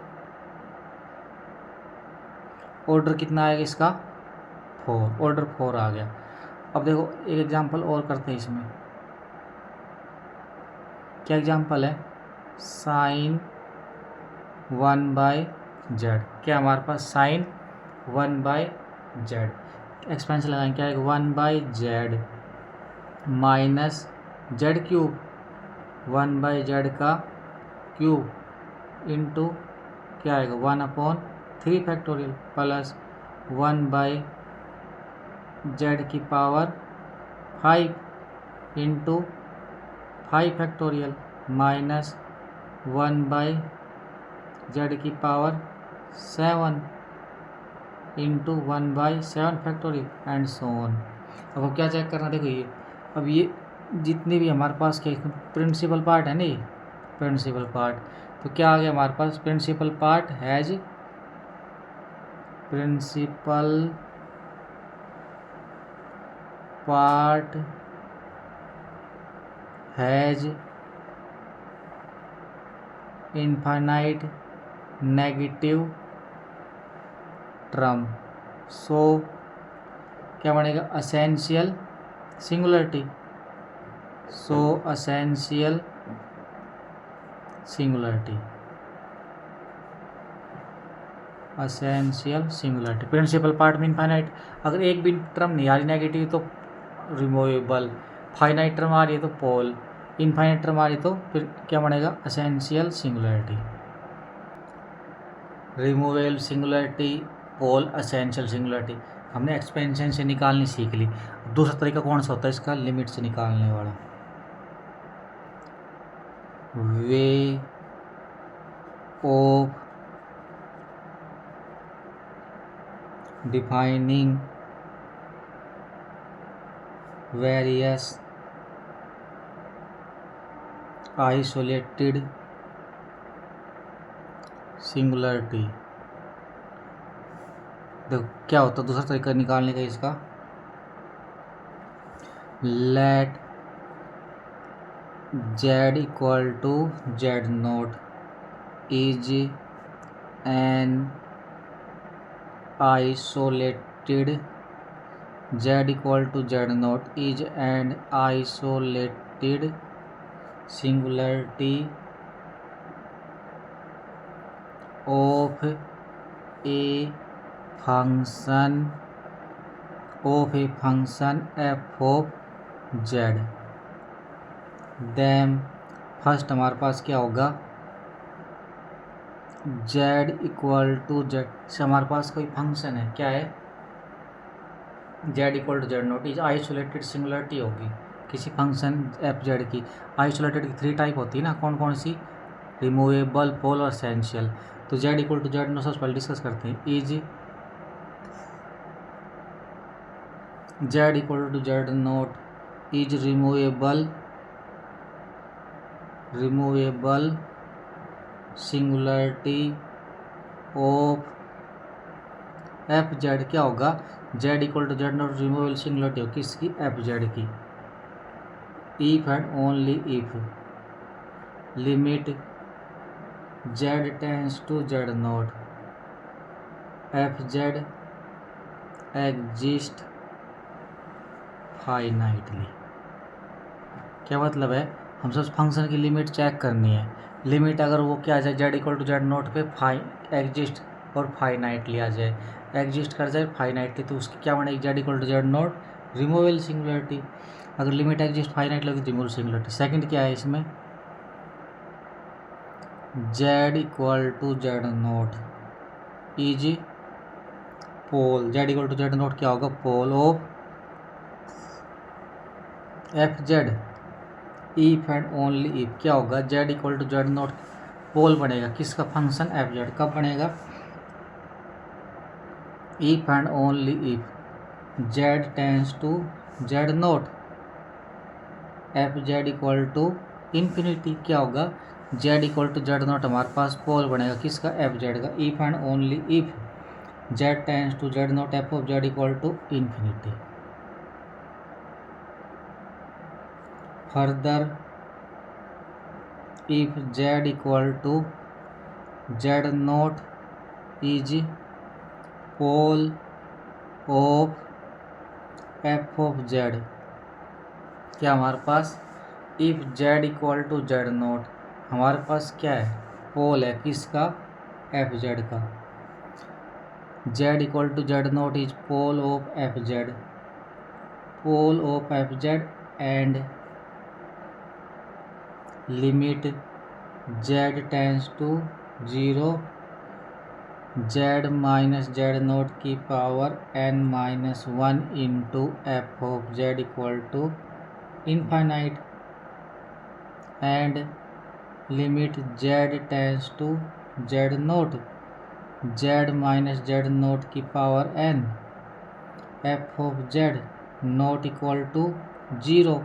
ऑर्डर कितना आएगा इसका 4, ऑर्डर 4 आ गया। अब देखो एक एग्जांपल और करते हैं इसमें, क्या एग्जांपल है sin 1/z, क्या हमारे पास sin 1/z एक्सपेंशन लगाएंगे, क्या आएगा 1/z माइनस z³ 1/z का क्यूब इंटू क्या आएगा 1/3 factorial plus 1/z⁵ into 5 factorial minus 1/z⁷ into 1/7 factorial and so on. अब क्या चेक करना, देखो ये अब ये जितने भी हमारे पास क्या प्रिंसिपल पार्ट है ना, ये प्रिंसिपल पार्ट, तो क्या आ गया हमारे पास principal part has infinite negative term, so क्या बनेगा essential singularity, so essential singularity principal part में इनफाइनाइट, अगर एक भी टर्म नहीं आ रही नेगेटिव तो रिमूवेबल, फाइनाइट टर्म आ रही है तो पोल, इनफाइनाइट टर्म आ रही तो फिर क्या बनेगा असेंशियल सिंगुलरिटी। रिमूवेबल सिंगुलरिटी पोल असेंशियल सिंगुलरिटी हमने एक्सपेंशन से निकालनी सीख ली। दूसरा तरीका कौन सा होता है इसका, लिमिट से निकालने वाला, way of defining various isolated singularity. देखो क्या होता है दूसरा तरीका निकालने का इसका, let z = z0 is an isolated z = z0 is an isolated singularity of a function f of z। Then first हमारे पास क्या होगा z = z से हमारे पास कोई फंक्शन है, क्या है z = z0 is isolated singularity होगी किसी फंक्शन f(z) की। आइसोलेटेड की 3 टाइप होती है ना, कौन कौन सी, रिमूवेबल, पोल और एसेंशियल। तो z = z0 सबसे पहले डिस्कस करते हैं, is z = z0 is removable singularity of f(z) क्या होगा z = z0 रिमूवेबल सिंगुलरिटी होगी किसकी f(z) की। if and only if limit z tends to z naught fz exist finitely. क्या मतलब है, हम सब फंक्शन की लिमिट चेक करनी है। लिमिट अगर वो क्या आ जाए Z equal to Z naught पे एग्जिस्ट और फाइनाइटली आ जाए, एग्जिस्ट कर जाए फाइनाइटली, तो उसकी क्या बनेगी z equal to Z naught removable singularity. अगर लिमिट एग्जिस्ट फाइनाइटली होगी तो रिमूवेबल सिंगुलरिटी। सेकंड क्या है इसमें, z equal to Z note is pole, z equal to Z naught क्या होगा, pole of F z if and only if क्या होगा, z equal to Z naught pole बनेगा किसका, फंक्शन एफ जेड। कब बनेगा, if and only if z tends to Z naught f Z equal to infinity. क्या होगा, z equal to Z note हमारे पास पोल बनेगा किसका, एफ जेड का। If and only if z tends to Z naught f of Z equal to infinity. Further if z equal to z naught is pole of f of z, क्या हमारे पास if z equal to z naught हमारे पास क्या है, पोल है किसका, f Z का। z equal to z naught is pole of f z, pole of f z and limit z tends to 0 z minus Z note की power n minus 1 into f of z equal to infinite and limit z tends to z naught z minus Z note की power n f of z naught equal to 0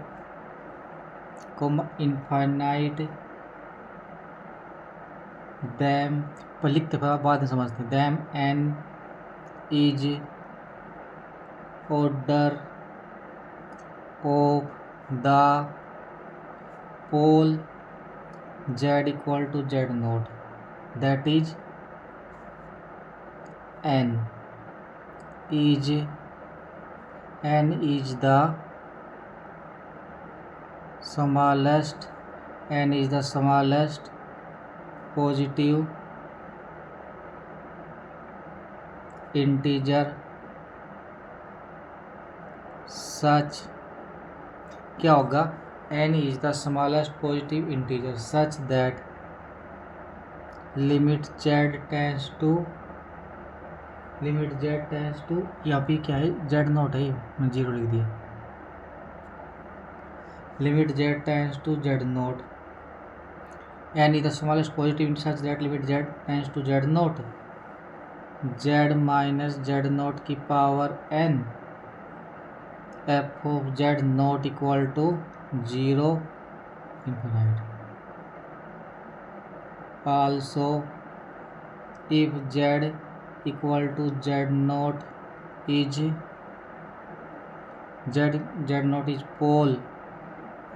infinite then पर लिखते बाद में समझते, then n is order of the pole z equal to Z naught that is n is the smallest, n is the smallest positive integer such, क्या होगा, n is the smallest positive integer such that limit z tends to यहाँ पे क्या है, z note है, मैं 0 लिख दिया। limit z tends to z naught n is the smallest positive integer such that limit z tends to z naught z minus z naught की power n f of z not equal to 0 infinite। also if z equal to z naught is z naught is pole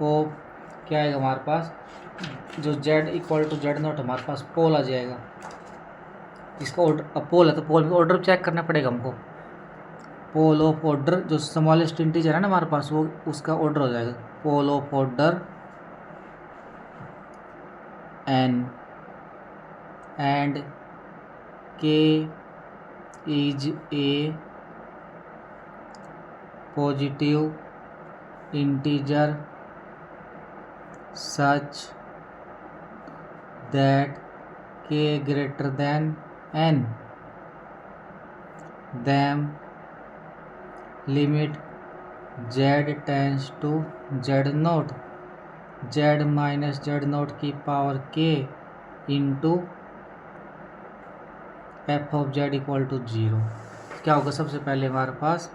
of, क्या आएगा हमारे पास, जो z equal to Z note हमारे पास पोल आ जाएगा। इसका ऑर्डर पोल है तो पोल में ऑर्डर चेक करना पड़ेगा हमको। पोल ऑफ ऑर्डर जो स्मॉलेस्ट इंटीजर है ना हमारे पास, वो उसका ऑर्डर हो जाएगा pole of order n and k is a positive integer such that k greater than n, then limit z tends to z naught z minus z naught की power k into f of z equal to 0। क्या होगा, सबसे पहले हमारे पास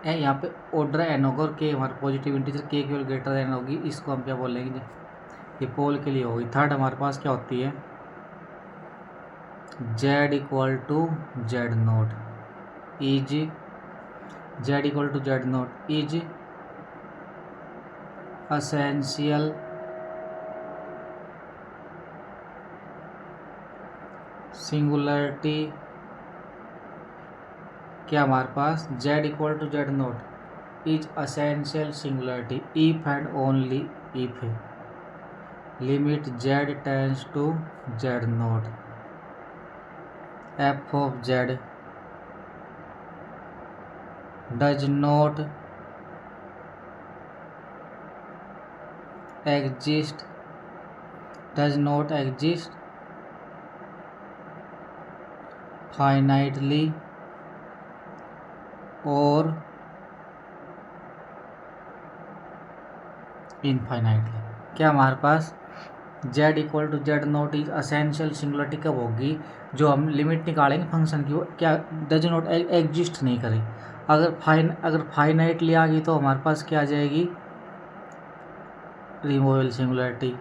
यहाँ पे order N होगा और के हमारे पॉजिटिव इंटीजर के केवल ग्रेटर देन होगी, इसको हम क्या बोलेंगे, ये पोल के लिए होगी। थर्ड हमारे पास क्या होती है, z equal to Z note is, z equal to Z note is essential singularity क्या हमारे पास z equal to Z note is essential singularity if and only if limit z tends to Z nought f of z does not exist finitely or infinitely. क्या हमारे पास z equal to Z note is essential singularity कब होगी, जो हम limit निकालेंगे function की, वो क्या डज नॉट एग्जिस्ट नहीं करे। अगर फाइनाइटली आ गई तो हमारे पास क्या आ जाएगी, रिमूवेबल सिंगुलरिटी।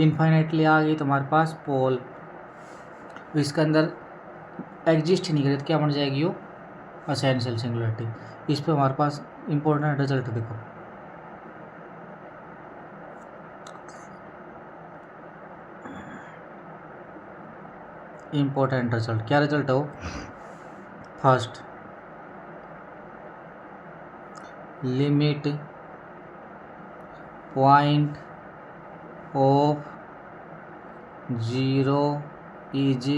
इनफाइनाइटली आ गई तो हमारे पास पोल, इसके अंदर एग्जिस्ट ही नहीं करे तो क्या बन जाएगी, वो असेंशियल सिंगुलरिटी। इस पे हमारे पास इंपॉर्टेंट रिजल्ट देखो, इंपॉर्टेंट रिजल्ट क्या रिजल्ट हो। First, limit point of zero is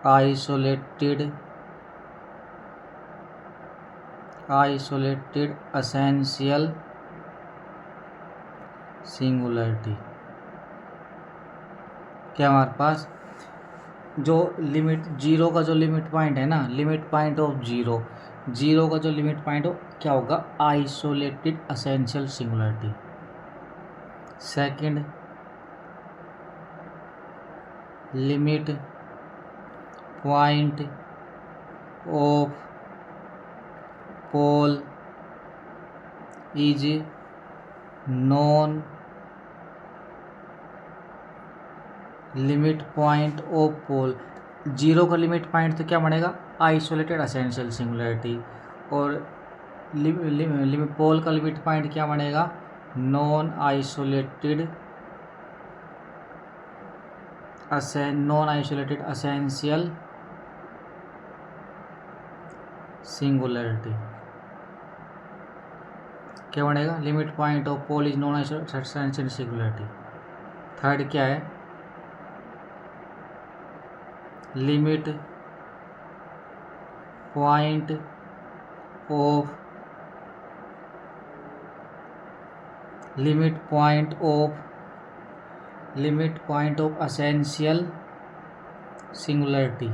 isolated essential singularity. क्या हमारे पास जो लिमिट जीरो का जो लिमिट पॉइंट है ना, लिमिट पॉइंट ऑफ जीरो का जो लिमिट पॉइंट हो क्या होगा, isolated essential singularity. Second, limit point of pole is non limit point of pole, zero का लिमिट पॉइंट तो क्या बनेगा, आइसोलेटेड असेंशियल सिंगुलरिटी, और पोल का लिमिट पॉइंट क्या बनेगा, नॉन आइसोलेटेड असेंशियल सिंगुलरिटी। क्या बनेगा, limit point of pole is non isolated essential singularity. Third क्या है, limit point of essential singularity,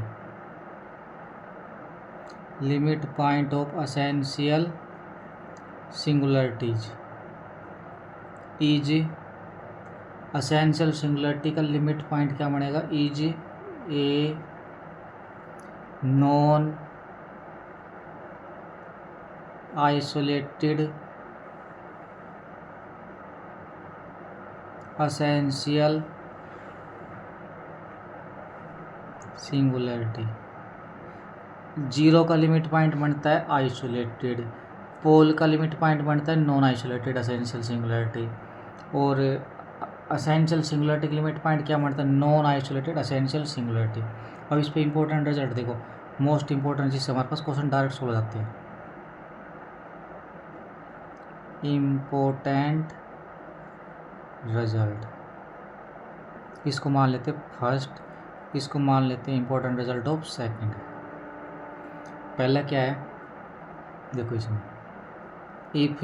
limit point of essential singularities is essential singularity का limit point क्या बनेगा, is a non isolated essential singularity. Zero का limit point बनता है isolated, pole का limit point बनता है नॉन आइसोलेटेड असेंशियल सिंगुलरिटी, और असेंशियल सिंगुलरिटी का लिमिट पॉइंट क्या बनता है, नॉन आइसोलेटेड असेंशियल सिंगुलरिटी। अब इस पे इंपॉर्टेंट रिजल्ट देखो, मोस्ट इंपॉर्टेंट जिससे हमारे पास क्वेश्चन डायरेक्ट सोल्व हो जाते हैं। इम्पोर्टेंट रिजल्ट, इसको मान लेते फर्स्ट, इसको मान लेते हैं इंपॉर्टेंट रिजल्ट ऑफ सेकंड। पहला क्या है देखो, इसमें if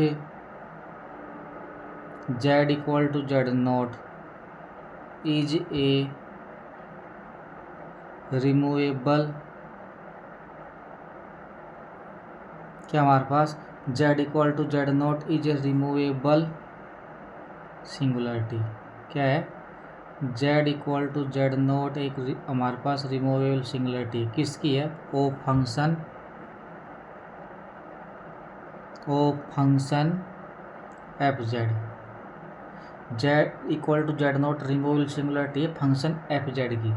z equal to Z naught is a removable, क्या हमारे पास z equal to Z naught is a removable singularity. क्या है, z equal to Z naught एक हमारे पास रिमूवेबल सिंगुलरिटी किसकी है, ओ function F z, z equal to Z not removable singularity है फंक्शन एफ जेड की।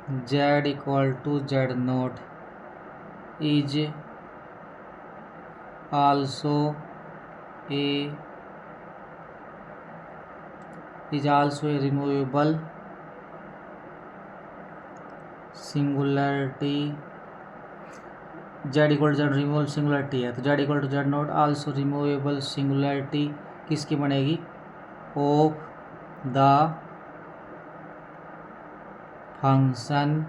Z equal to Z note is also a removable singularity. Z equal to z removable singularity है तो Z equal to Z nought also removable singularity किसकी बनेगी? Of the function.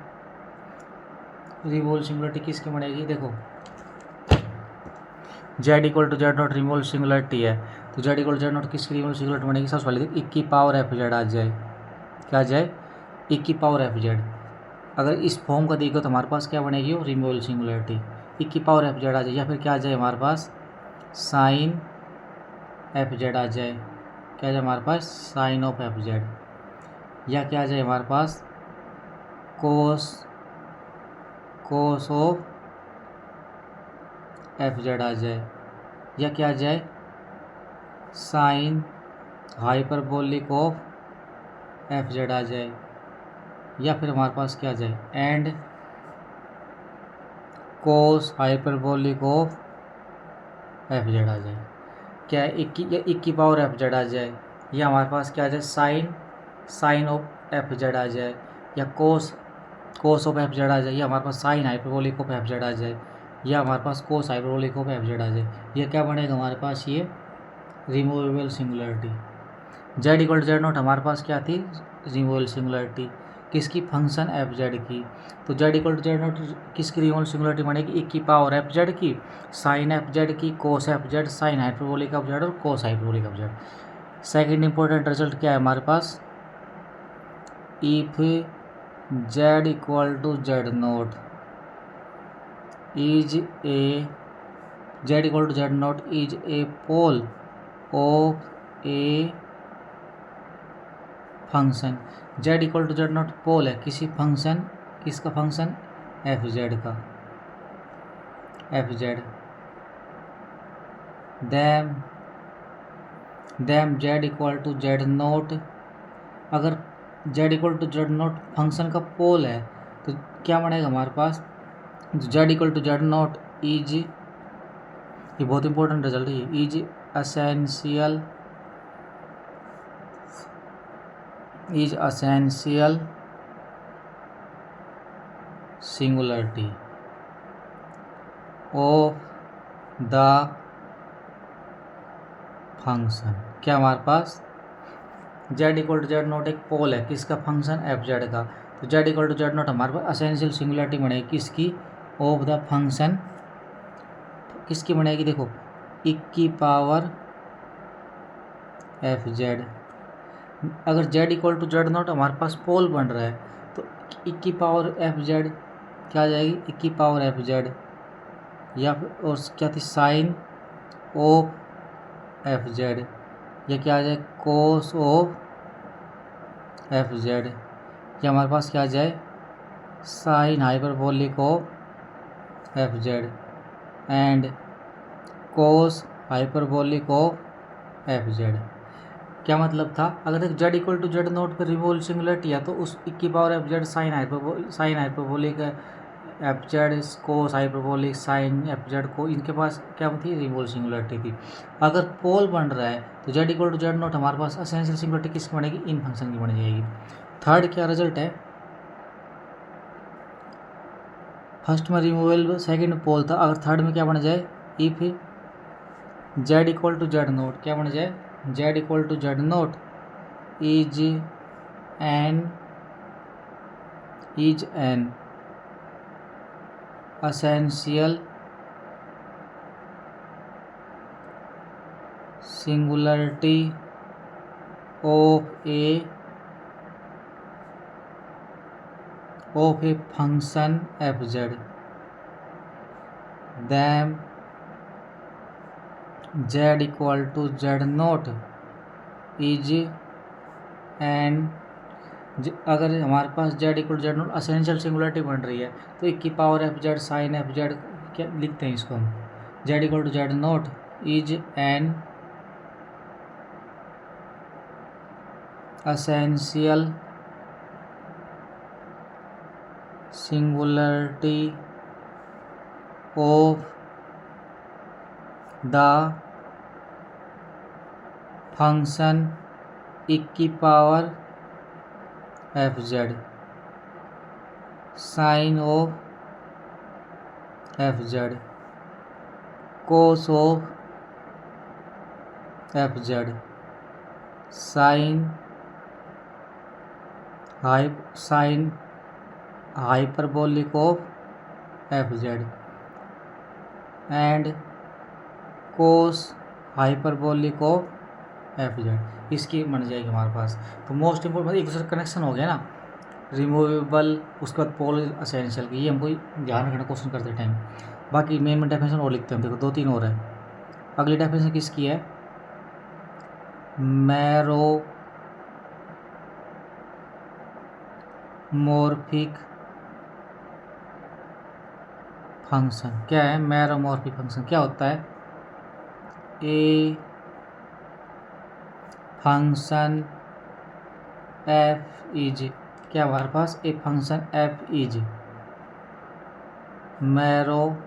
Removable singularity किसकी बनेगी? देखो z equal to Z not removable singularity है तो Z equal to Z not किसकी रिमूवेबल सिंगुलरिटी बनेगी? सबसे पहले एक की पावर एफ जेड आ जाए। क्या आ जाए? एक की पावर एफ जेड। अगर इस फॉर्म का देखो तो हमारे पास क्या बनेगी? वो रिमूवेबल सिंगुलरिटी एक की पावर एफ जेड आ जाए, या फिर क्या आ जाए हमारे पास? साइन एफ जेड आ जाए। क्या आ जाए हमारे पास? Sine of F z. या क्या आ जाए हमारे पास? कोस ऑफ एफ जेड आ जाए। या क्या आ जाए? Sine hyperbolic of F z आ जाए। या फिर हमारे पास क्या आ जाए? And cos hyperbolic of F z आ जाए। क्या है? एक की पावर एफ जेड आ जाए, या हमारे पास क्या आ जाए? साइन ऑफ एफ जेड आ जाए, या कोस ऑफ एफ जेड आ जाए, या हमारे पास sine hyperbolic of F z आ जाए, या हमारे पास cos hyperbolic of F z आ जाए। ये क्या बनेगा हमारे पास? ये removable singularity. Z equal to Z naught हमारे पास क्या थी? रिमूवेबल सिंगुलरिटी किसकी? फंक्शन एफ जेड की। तो Z equal to Z not किसकी रिमूवेबल सिंगुलरिटी बनेगी? एक की पावर एफ जेड की, साइन एफ जेड की, cos f Z, sine hyperbolic F z और cos hyperbolic F z. Second important result क्या है हमारे पास? If Z equal to Z naught is a z equal to Z naught is a pole of a function. Z equal to Z naught pole है किसी function, किसका function? F Z का। F Z then Z equal to Z note. अगर Z equal to Z naught function का pole है तो क्या बनेगा हमारे पास? Z equal to Z note is, ये बहुत इंपॉर्टेंट रिजल्ट है, is essential singularity of the function. क्या हमारे पास? Z equal to Z naught एक पोल है किसका? फंक्शन एफ जेड का। तो Z equal to Z naught हमारे पास असेंशियल सिंगुलरिटी बनेगी किसकी? Of the function. किसकी बनेगी? देखो एक की पावर एफ जेड। अगर Z equal to Z naught हमारे पास पोल बन रहा है तो एक की पावर एफ जेड क्या आ जाएगी? एक की पावर एफ जेड, या फिर और क्या थी? साइन ऑफ एफ जेड, या क्या आ जाए? कोस ऑफ एफ जेड, या हमारे पास क्या आ जाए? Sine hyperbolic of F Z and cos hyperbolic of F Z. क्या मतलब था? अगर एक Z equal to Z naught पर रिमूवेबल सिंगुलरिटी है तो उस एक की power F Z sine hyperbolic F Z cos hyperbolic sine F Z को, इनके पास क्या थी? रिमूवेबल सिंगुलरिटी थी। अगर पोल बन रहा है तो Z equal to Z note हमारे पास असेंशियल सिंगुलरिटी किसकी बनेगी? इन फंक्शन की बन जाएगी। थर्ड क्या रिजल्ट है? फर्स्ट में रिमूवेबल, सेकेंड में पोल था, अगर थर्ड में क्या बन जाए? If Z equal to Z naught क्या बन जाए? Z equal to Z note is an essential singularity of a function F Z then Z equal to Z note is an. अगर हमारे पास Z equal Z naught essential singularity बन रही है तो एक की power F Z sine F Z क्या लिखते हैं इसको हम? Z equal to Z note is an essential singularity of the function e की power F Z sine of F Z cos of F Z sine hyperbolic of F Z and cos hyperbolic of F z, इसकी बन जाएगी हमारे पास। तो most important एक दूसरे connection हो गया ना, रिमूवेबल, उसके बाद पोल असेंशियल की, ये हमको ध्यान रखना क्वेश्चन करते टाइम। बाकी मेन डेफिनेशन और लिखते हैं, देखो 2-3 और है। अगली डेफिनेशन किसकी है, मैरोमॉर्फिक फंक्शन। क्या है मैरोमॉर्फिक फंक्शन, क्या होता है, ए फंक्शन एफ इज, क्या हमारे पास एक function F is meromorphic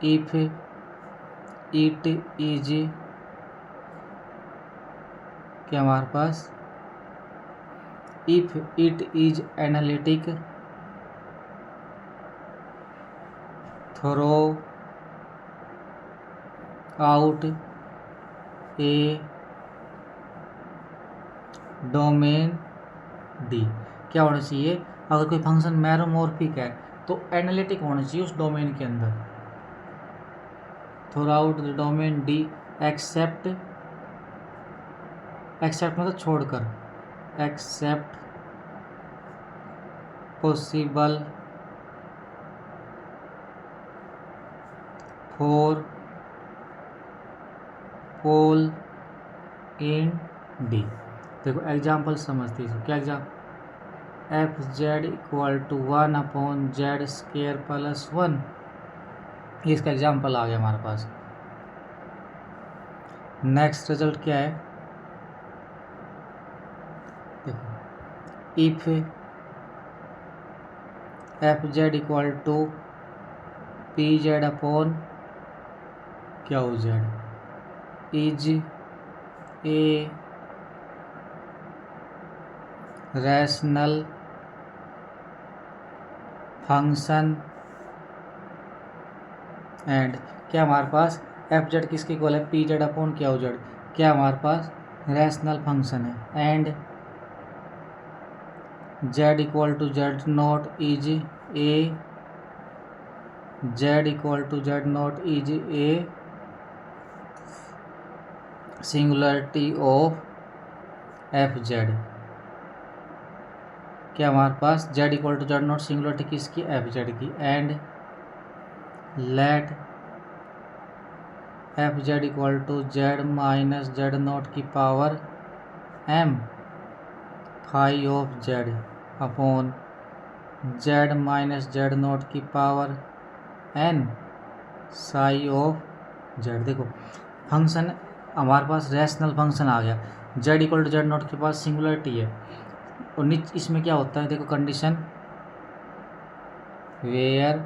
if it is, क्या हमारे पास if it is analytic throughout a domain D. क्या होना चाहिए, अगर कोई फंक्शन मैरोमॉर्फिक है तो एनालिटिक होना चाहिए उस डोमेन के अंदर, throughout the domain D except मतलब छोड़कर, except possible for pole in D. देखो एग्जाम्पल समझते हैं, क्या exam, f Z equal to 1/z² +1, इसका एग्जाम्पल आ गया हमारे पास। नेक्स्ट रिजल्ट क्या है, देखो if f Z equal to pz/QZ is a rational function and, क्या हमारे पास एफ जेड किसके इक्वल है, pz/QZ, क्या हमारे पास रैशनल फंक्शन है, and z equal to z0 is a, z equal to z0 is a singularity of F Z, क्या हमारे पास z equal to z0 singularity किसकी, एफ जेड की, and let f Z equal to z minus z0 की power m phi of z upon z minus z0 की power n psi of z। देखो function हमारे पास rational function आ गया, z equal to z0 के पास singularity है, और नीचे इसमें क्या होता है, देखो condition where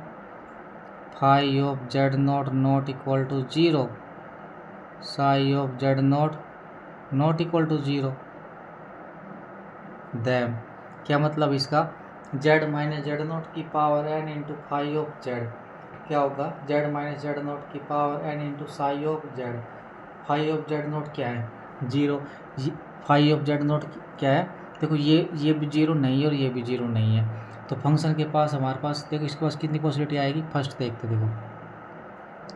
phi of z0 not equal to 0 psi of z0 not equal to 0, then क्या मतलब इसका, z माइनस z0 की power n into phi of z, क्या होगा z माइनस z0 की power n into psi of z, phi of z0 क्या है 0, phi of z0 क्या है, देखो ये भी 0 नहीं है और ये भी 0 नहीं है, तो फंक्शन के पास हमारे पास देखो इसके पास कितनी पॉसिबिलिटी आएगी, फर्स्ट देखते देखो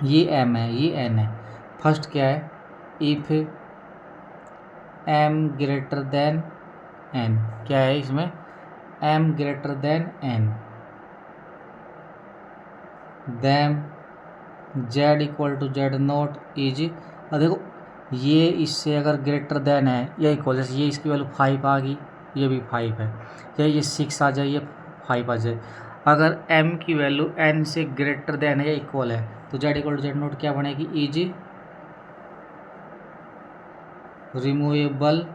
ये m है ये n है, फर्स्ट क्या है if m greater than n, क्या है इसमें m greater than n, then z equal to z0 is, देखो ये इससे अगर ग्रेटर देन है या इक्वल, जैसे ये इसकी वैल्यू 5 आ गई, ये भी 5 है, या ये 6 आ जाए, ये 5 आ जाए, अगर m की वैल्यू n से ग्रेटर देन है या इक्वल है तो z इक्वल टू z0 क्या बनेगी, इज रिमूवेबल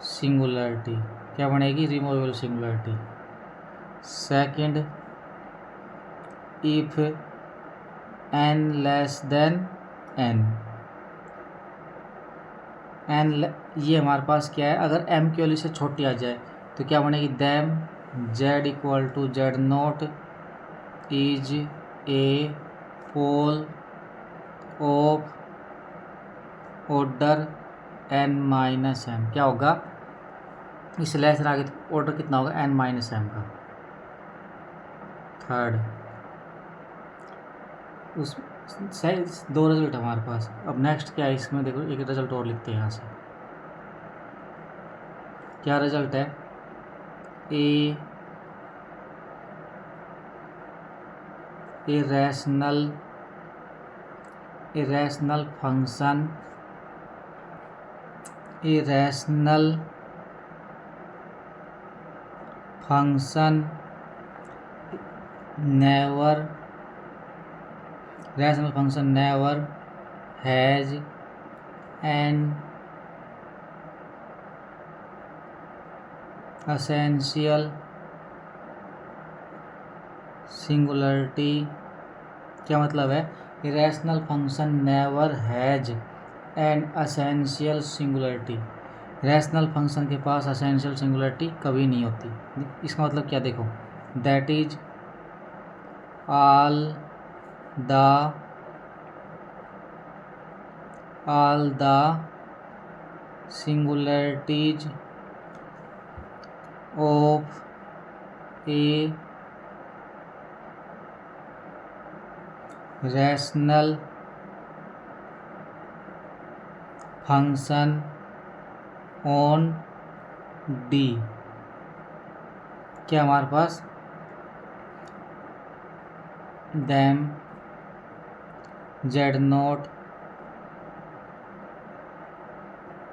सिंगुलरिटी क्या बनेगी, removable singularity. Second, if n less than n, ये हमारे पास क्या है, अगर m की वैल्यू से छोटी आ जाए तो क्या बनेगी, then z equal to Z note is a pole of order n minus m। क्या होगा, इस लेस आगे ऑर्डर कितना होगा, n माइनस m का। थर्ड, उस दो रिजल्ट हमारे पास। अब नेक्स्ट क्या है इसमें, देखो एक रिजल्ट और लिखते हैं यहाँ से। क्या रिजल्ट है, ए irrational function never has an essential singularity. क्या मतलब है, irrational function never has an essential singularity. Rational function के पास एसेंशियल सिंगुलरिटी कभी नहीं होती। इसका मतलब क्या, देखो, that is all the singularities of A rational function on D. क्या हमारे पास, देम जेड नोट,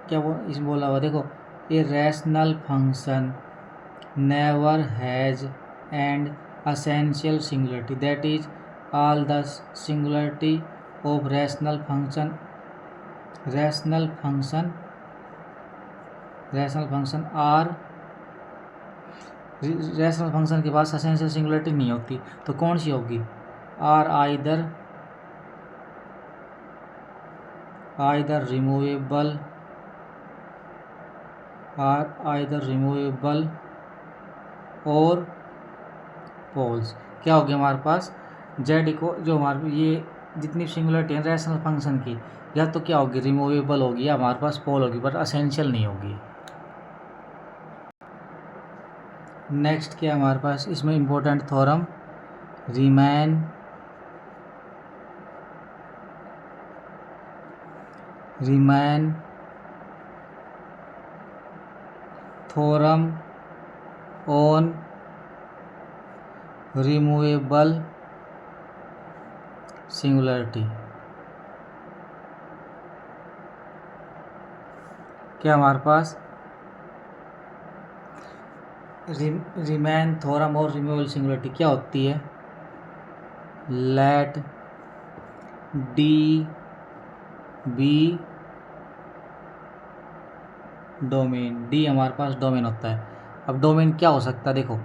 क्या इसमें बोला हुआ, देखो, a rational function never has an essential singularity, that is all the singularity of rational function are. Rational function के पास essential singularity नहीं होती, तो कौन सी होगी, आर आइदर रिमूवेबल और पोल्स। क्या हो गया हमारे पास, जेड को जो हमारे ये जितनी सिंगुलरिटी है रैशनल फंक्शन की, या तो क्या होगी, रिमूवेबल होगी, या हमारे पास पोल होगी, बट एसेंशियल नहीं होगी। नेक्स्ट क्या है हमारे पास, इसमें important theorem, Riemann theorem on removable singularity. क्या हमारे पास, रीमैन थ्योरम और रिमूवेबल सिंगुलरिटी क्या होती है, let D be domain, D हमारे पास डोमेन होता है। अब डोमेन क्या हो सकता है, देखो,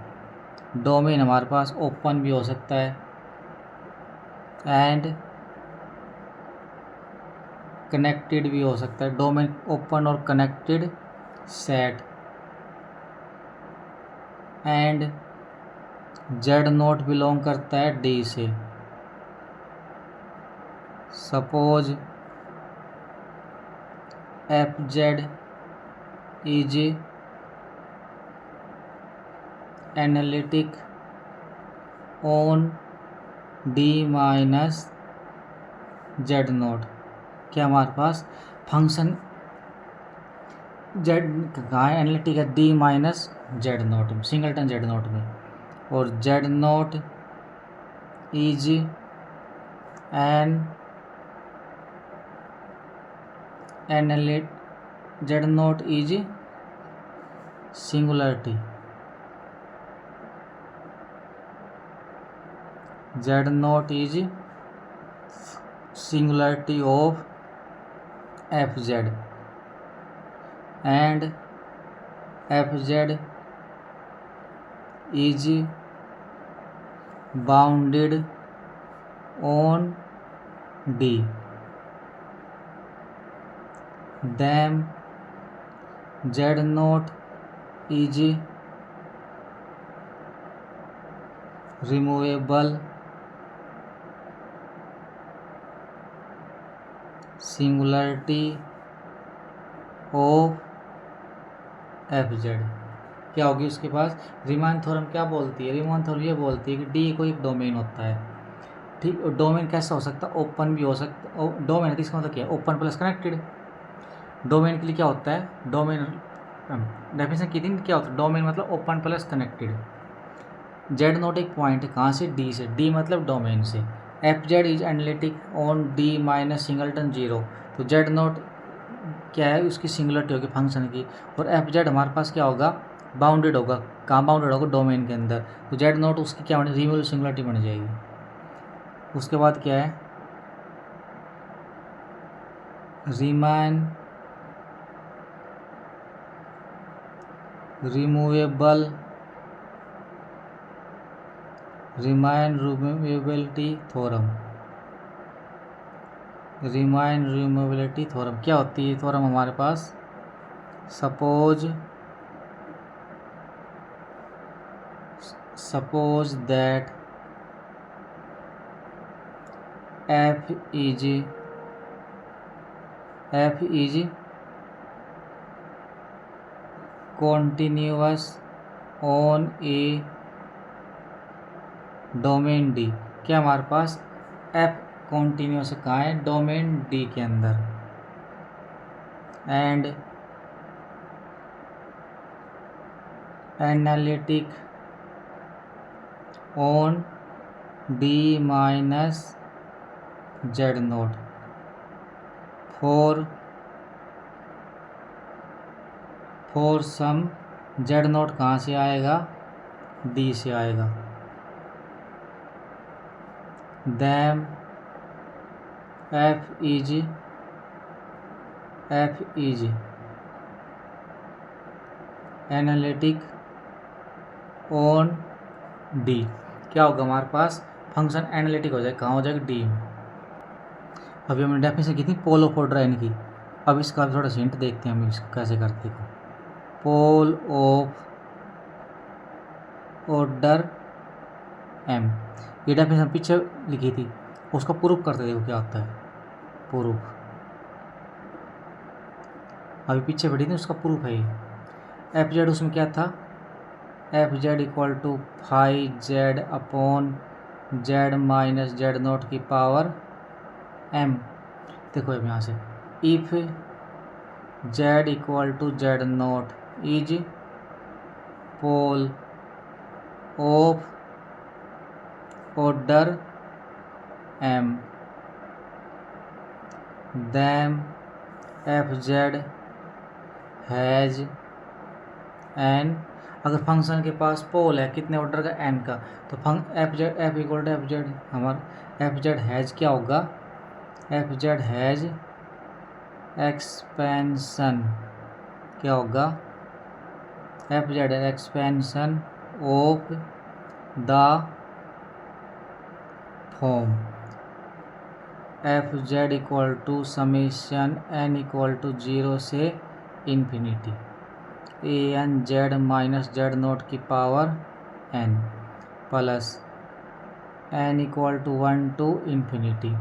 डोमेन हमारे पास ओपन भी हो सकता है एंड कनेक्टेड भी हो सकता है। डोमेन ओपन और connected set, and Z note belong करता है डी से। Suppose F Z is analytic on D minus Z naught. क्या हमारे पास फंक्शन जेड कहाँ है, एनालिटिक है डी माइनस जेड नोट में, सिंगलटन जेड नोट में, और Z note is N Z note is singularity, Z note is singularity of fz and F Z is bounded on D, then z naught is removable singularity of F Z. क्या होगी उसके पास? Riemann theorem क्या बोलती है? Riemann theorem ये बोलती है कि डी कोई एक डोमेन होता है, ठीक। और डोमेन कैसा हो सकता है? ओपन भी हो सकता। डोमेन है इसका मतलब क्या है? Open plus connected. डोमेन के लिए क्या होता है? डोमेन डेफिनेशन की थी क्या होता है? डोमेन मतलब open plus connected. Z note एक पॉइंट है कहाँ से? डी से। डी मतलब डोमेन से। F Z is analytic on D minus singleton zero. तो जेड नोट क्या है? उसकी सिंगुलरिटी होगी फंक्शन की। और एफ जेड हमारे पास क्या होगा? बाउंडेड होगा। कहाँ बाउंडेड होगा? डोमेन के अंदर। तो जेड नोट उसकी क्या बनी? रिमूवेबल सिंगुलरिटी बन जाएगी। उसके बाद क्या है? Riemann removability theorem. Riemann removability theorem क्या होती है? थ्योरम हमारे पास suppose that f is continuous on a domain D. क्या हमारे पास f कॉन्टीन्यूस कहाँ है? डोमेन डी के अंदर। And analytic on D minus Z nought for some z nought कहाँ से आएगा? डी से आएगा। Then f is analytic on D. क्या होगा हमारे पास? फंक्शन एनालिटिक हो जाएगा। कहाँ हो जाएगा? डी में। अभी हमने डेफिनेशन की थी पोल ऑफ ऑर्डर एन की। अब इसका थोड़ा हिंट देखते हैं हम इसको कैसे करते हैं। पोल ऑफ ऑर्डर एम, ये डेफिनेशन पीछे लिखी थी, उसका प्रूफ करते देखो क्या होता है। प्रूफ अभी पीछे बैठी थी, उसका प्रूफ है ये। एफ जेड उसमें क्या था? F Z equal to phi z upon Z minus Z note की पावर एम। देखो अब यहाँ से if Z equal to Z note is pole of order m, then f Z has an. अगर function के पास पोल है कितने ऑर्डर का? एन का। तो F equal to F Z हमारा एफ जेड हैज क्या होगा? एफ जेड हैज एक्सपेंशन क्या होगा? F Z expansion of the form F Z equal to summation N equal to 0 से infinity A N Z minus Z note की power N plus N equal to 1 to infinity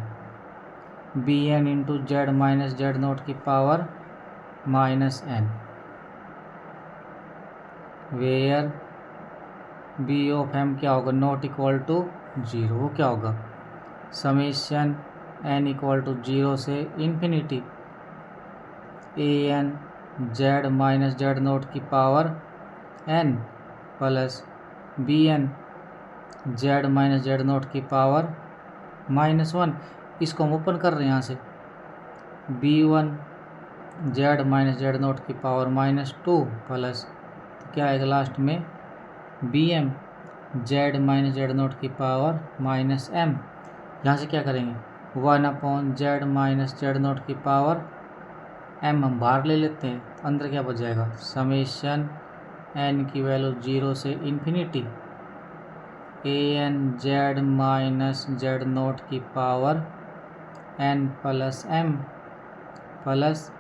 B N into Z minus Z note की power minus N, where B of M क्या होगा? Not equal to 0। वो क्या होगा? Summation N equal to 0 से infinity A N Z minus Z note की power N plus B N Z minus Z note की power -1। इसको हम ओपन कर रहे हैं यहाँ से। b1 Z minus Z note की पावर -2 प्लस तो क्या आएगा लास्ट में? bm Z minus Z note की पावर -m। यहाँ से क्या करेंगे? 1 upon Z minus Z note की पावर m हम बाहर ले लेते हैं, तो अंदर क्या बच जाएगा? समेशन एन की वैल्यू 0 से infinity A N Z minus Z note की power N plus M plus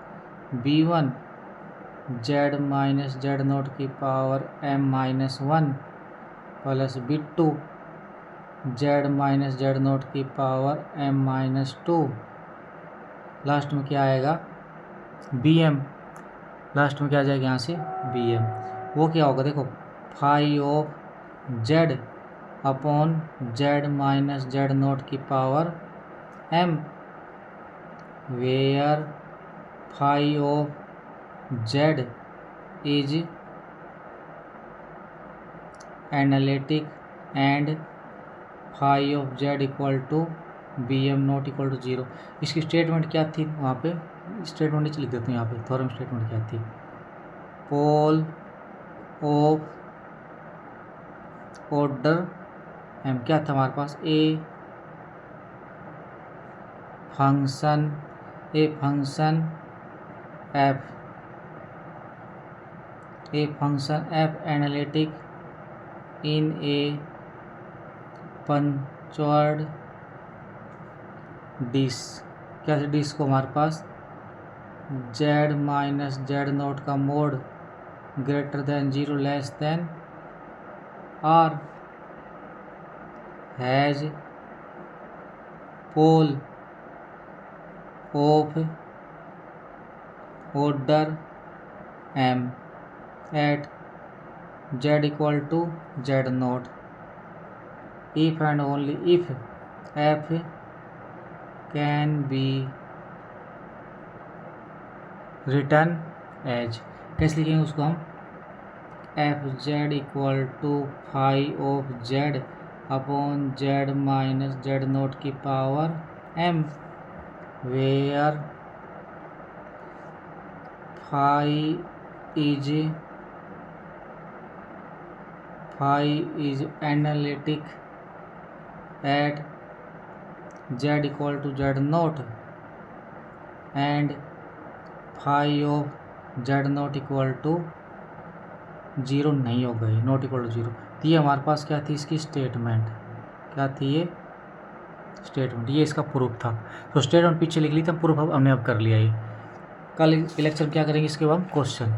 B1 Z minus Z note की power M minus 1 plus B2 Z minus Z note की पावर M माइनस 2। लास्ट में क्या आएगा BM, last में क्या आ जाएगा यहाँ से BM। वो क्या होगा देखो phi of Z upon Z minus Z note की power M, where phi of Z is analytic and phi of Z equal to BM not equal to 0। इसकी स्टेटमेंट क्या थी वहाँ पे, स्टेटमेंट नीचे लिख देते हैं यहाँ पे, थ्योरम स्टेटमेंट क्या थी, पोल ऑफ ऑर्डर M क्या था हमारे पास, a function f analytic in a punctured disc. क्या है डिस को हमारे पास जेड माइनस जेड नोट का mod greater than 0 less than are has pole of order M at z equal to z naught if and only if f can be written as, कैसे लिखेंगे उसको हम, F Z equal to phi of Z upon Z minus Z note की power M, where phi is analytic at z equal to z naught and phi of z naught equal to 0 नहीं होगा, ये not equal to 0। तो ये हमारे पास क्या थी इसकी स्टेटमेंट, क्या थी ये स्टेटमेंट, ये इसका प्रूफ था। तो स्टेटमेंट पीछे लिख ली थी, प्रूफ हमने अब कर लिया। ये कल लेक्चर क्या करेंगे इसके बाद क्वेश्चन।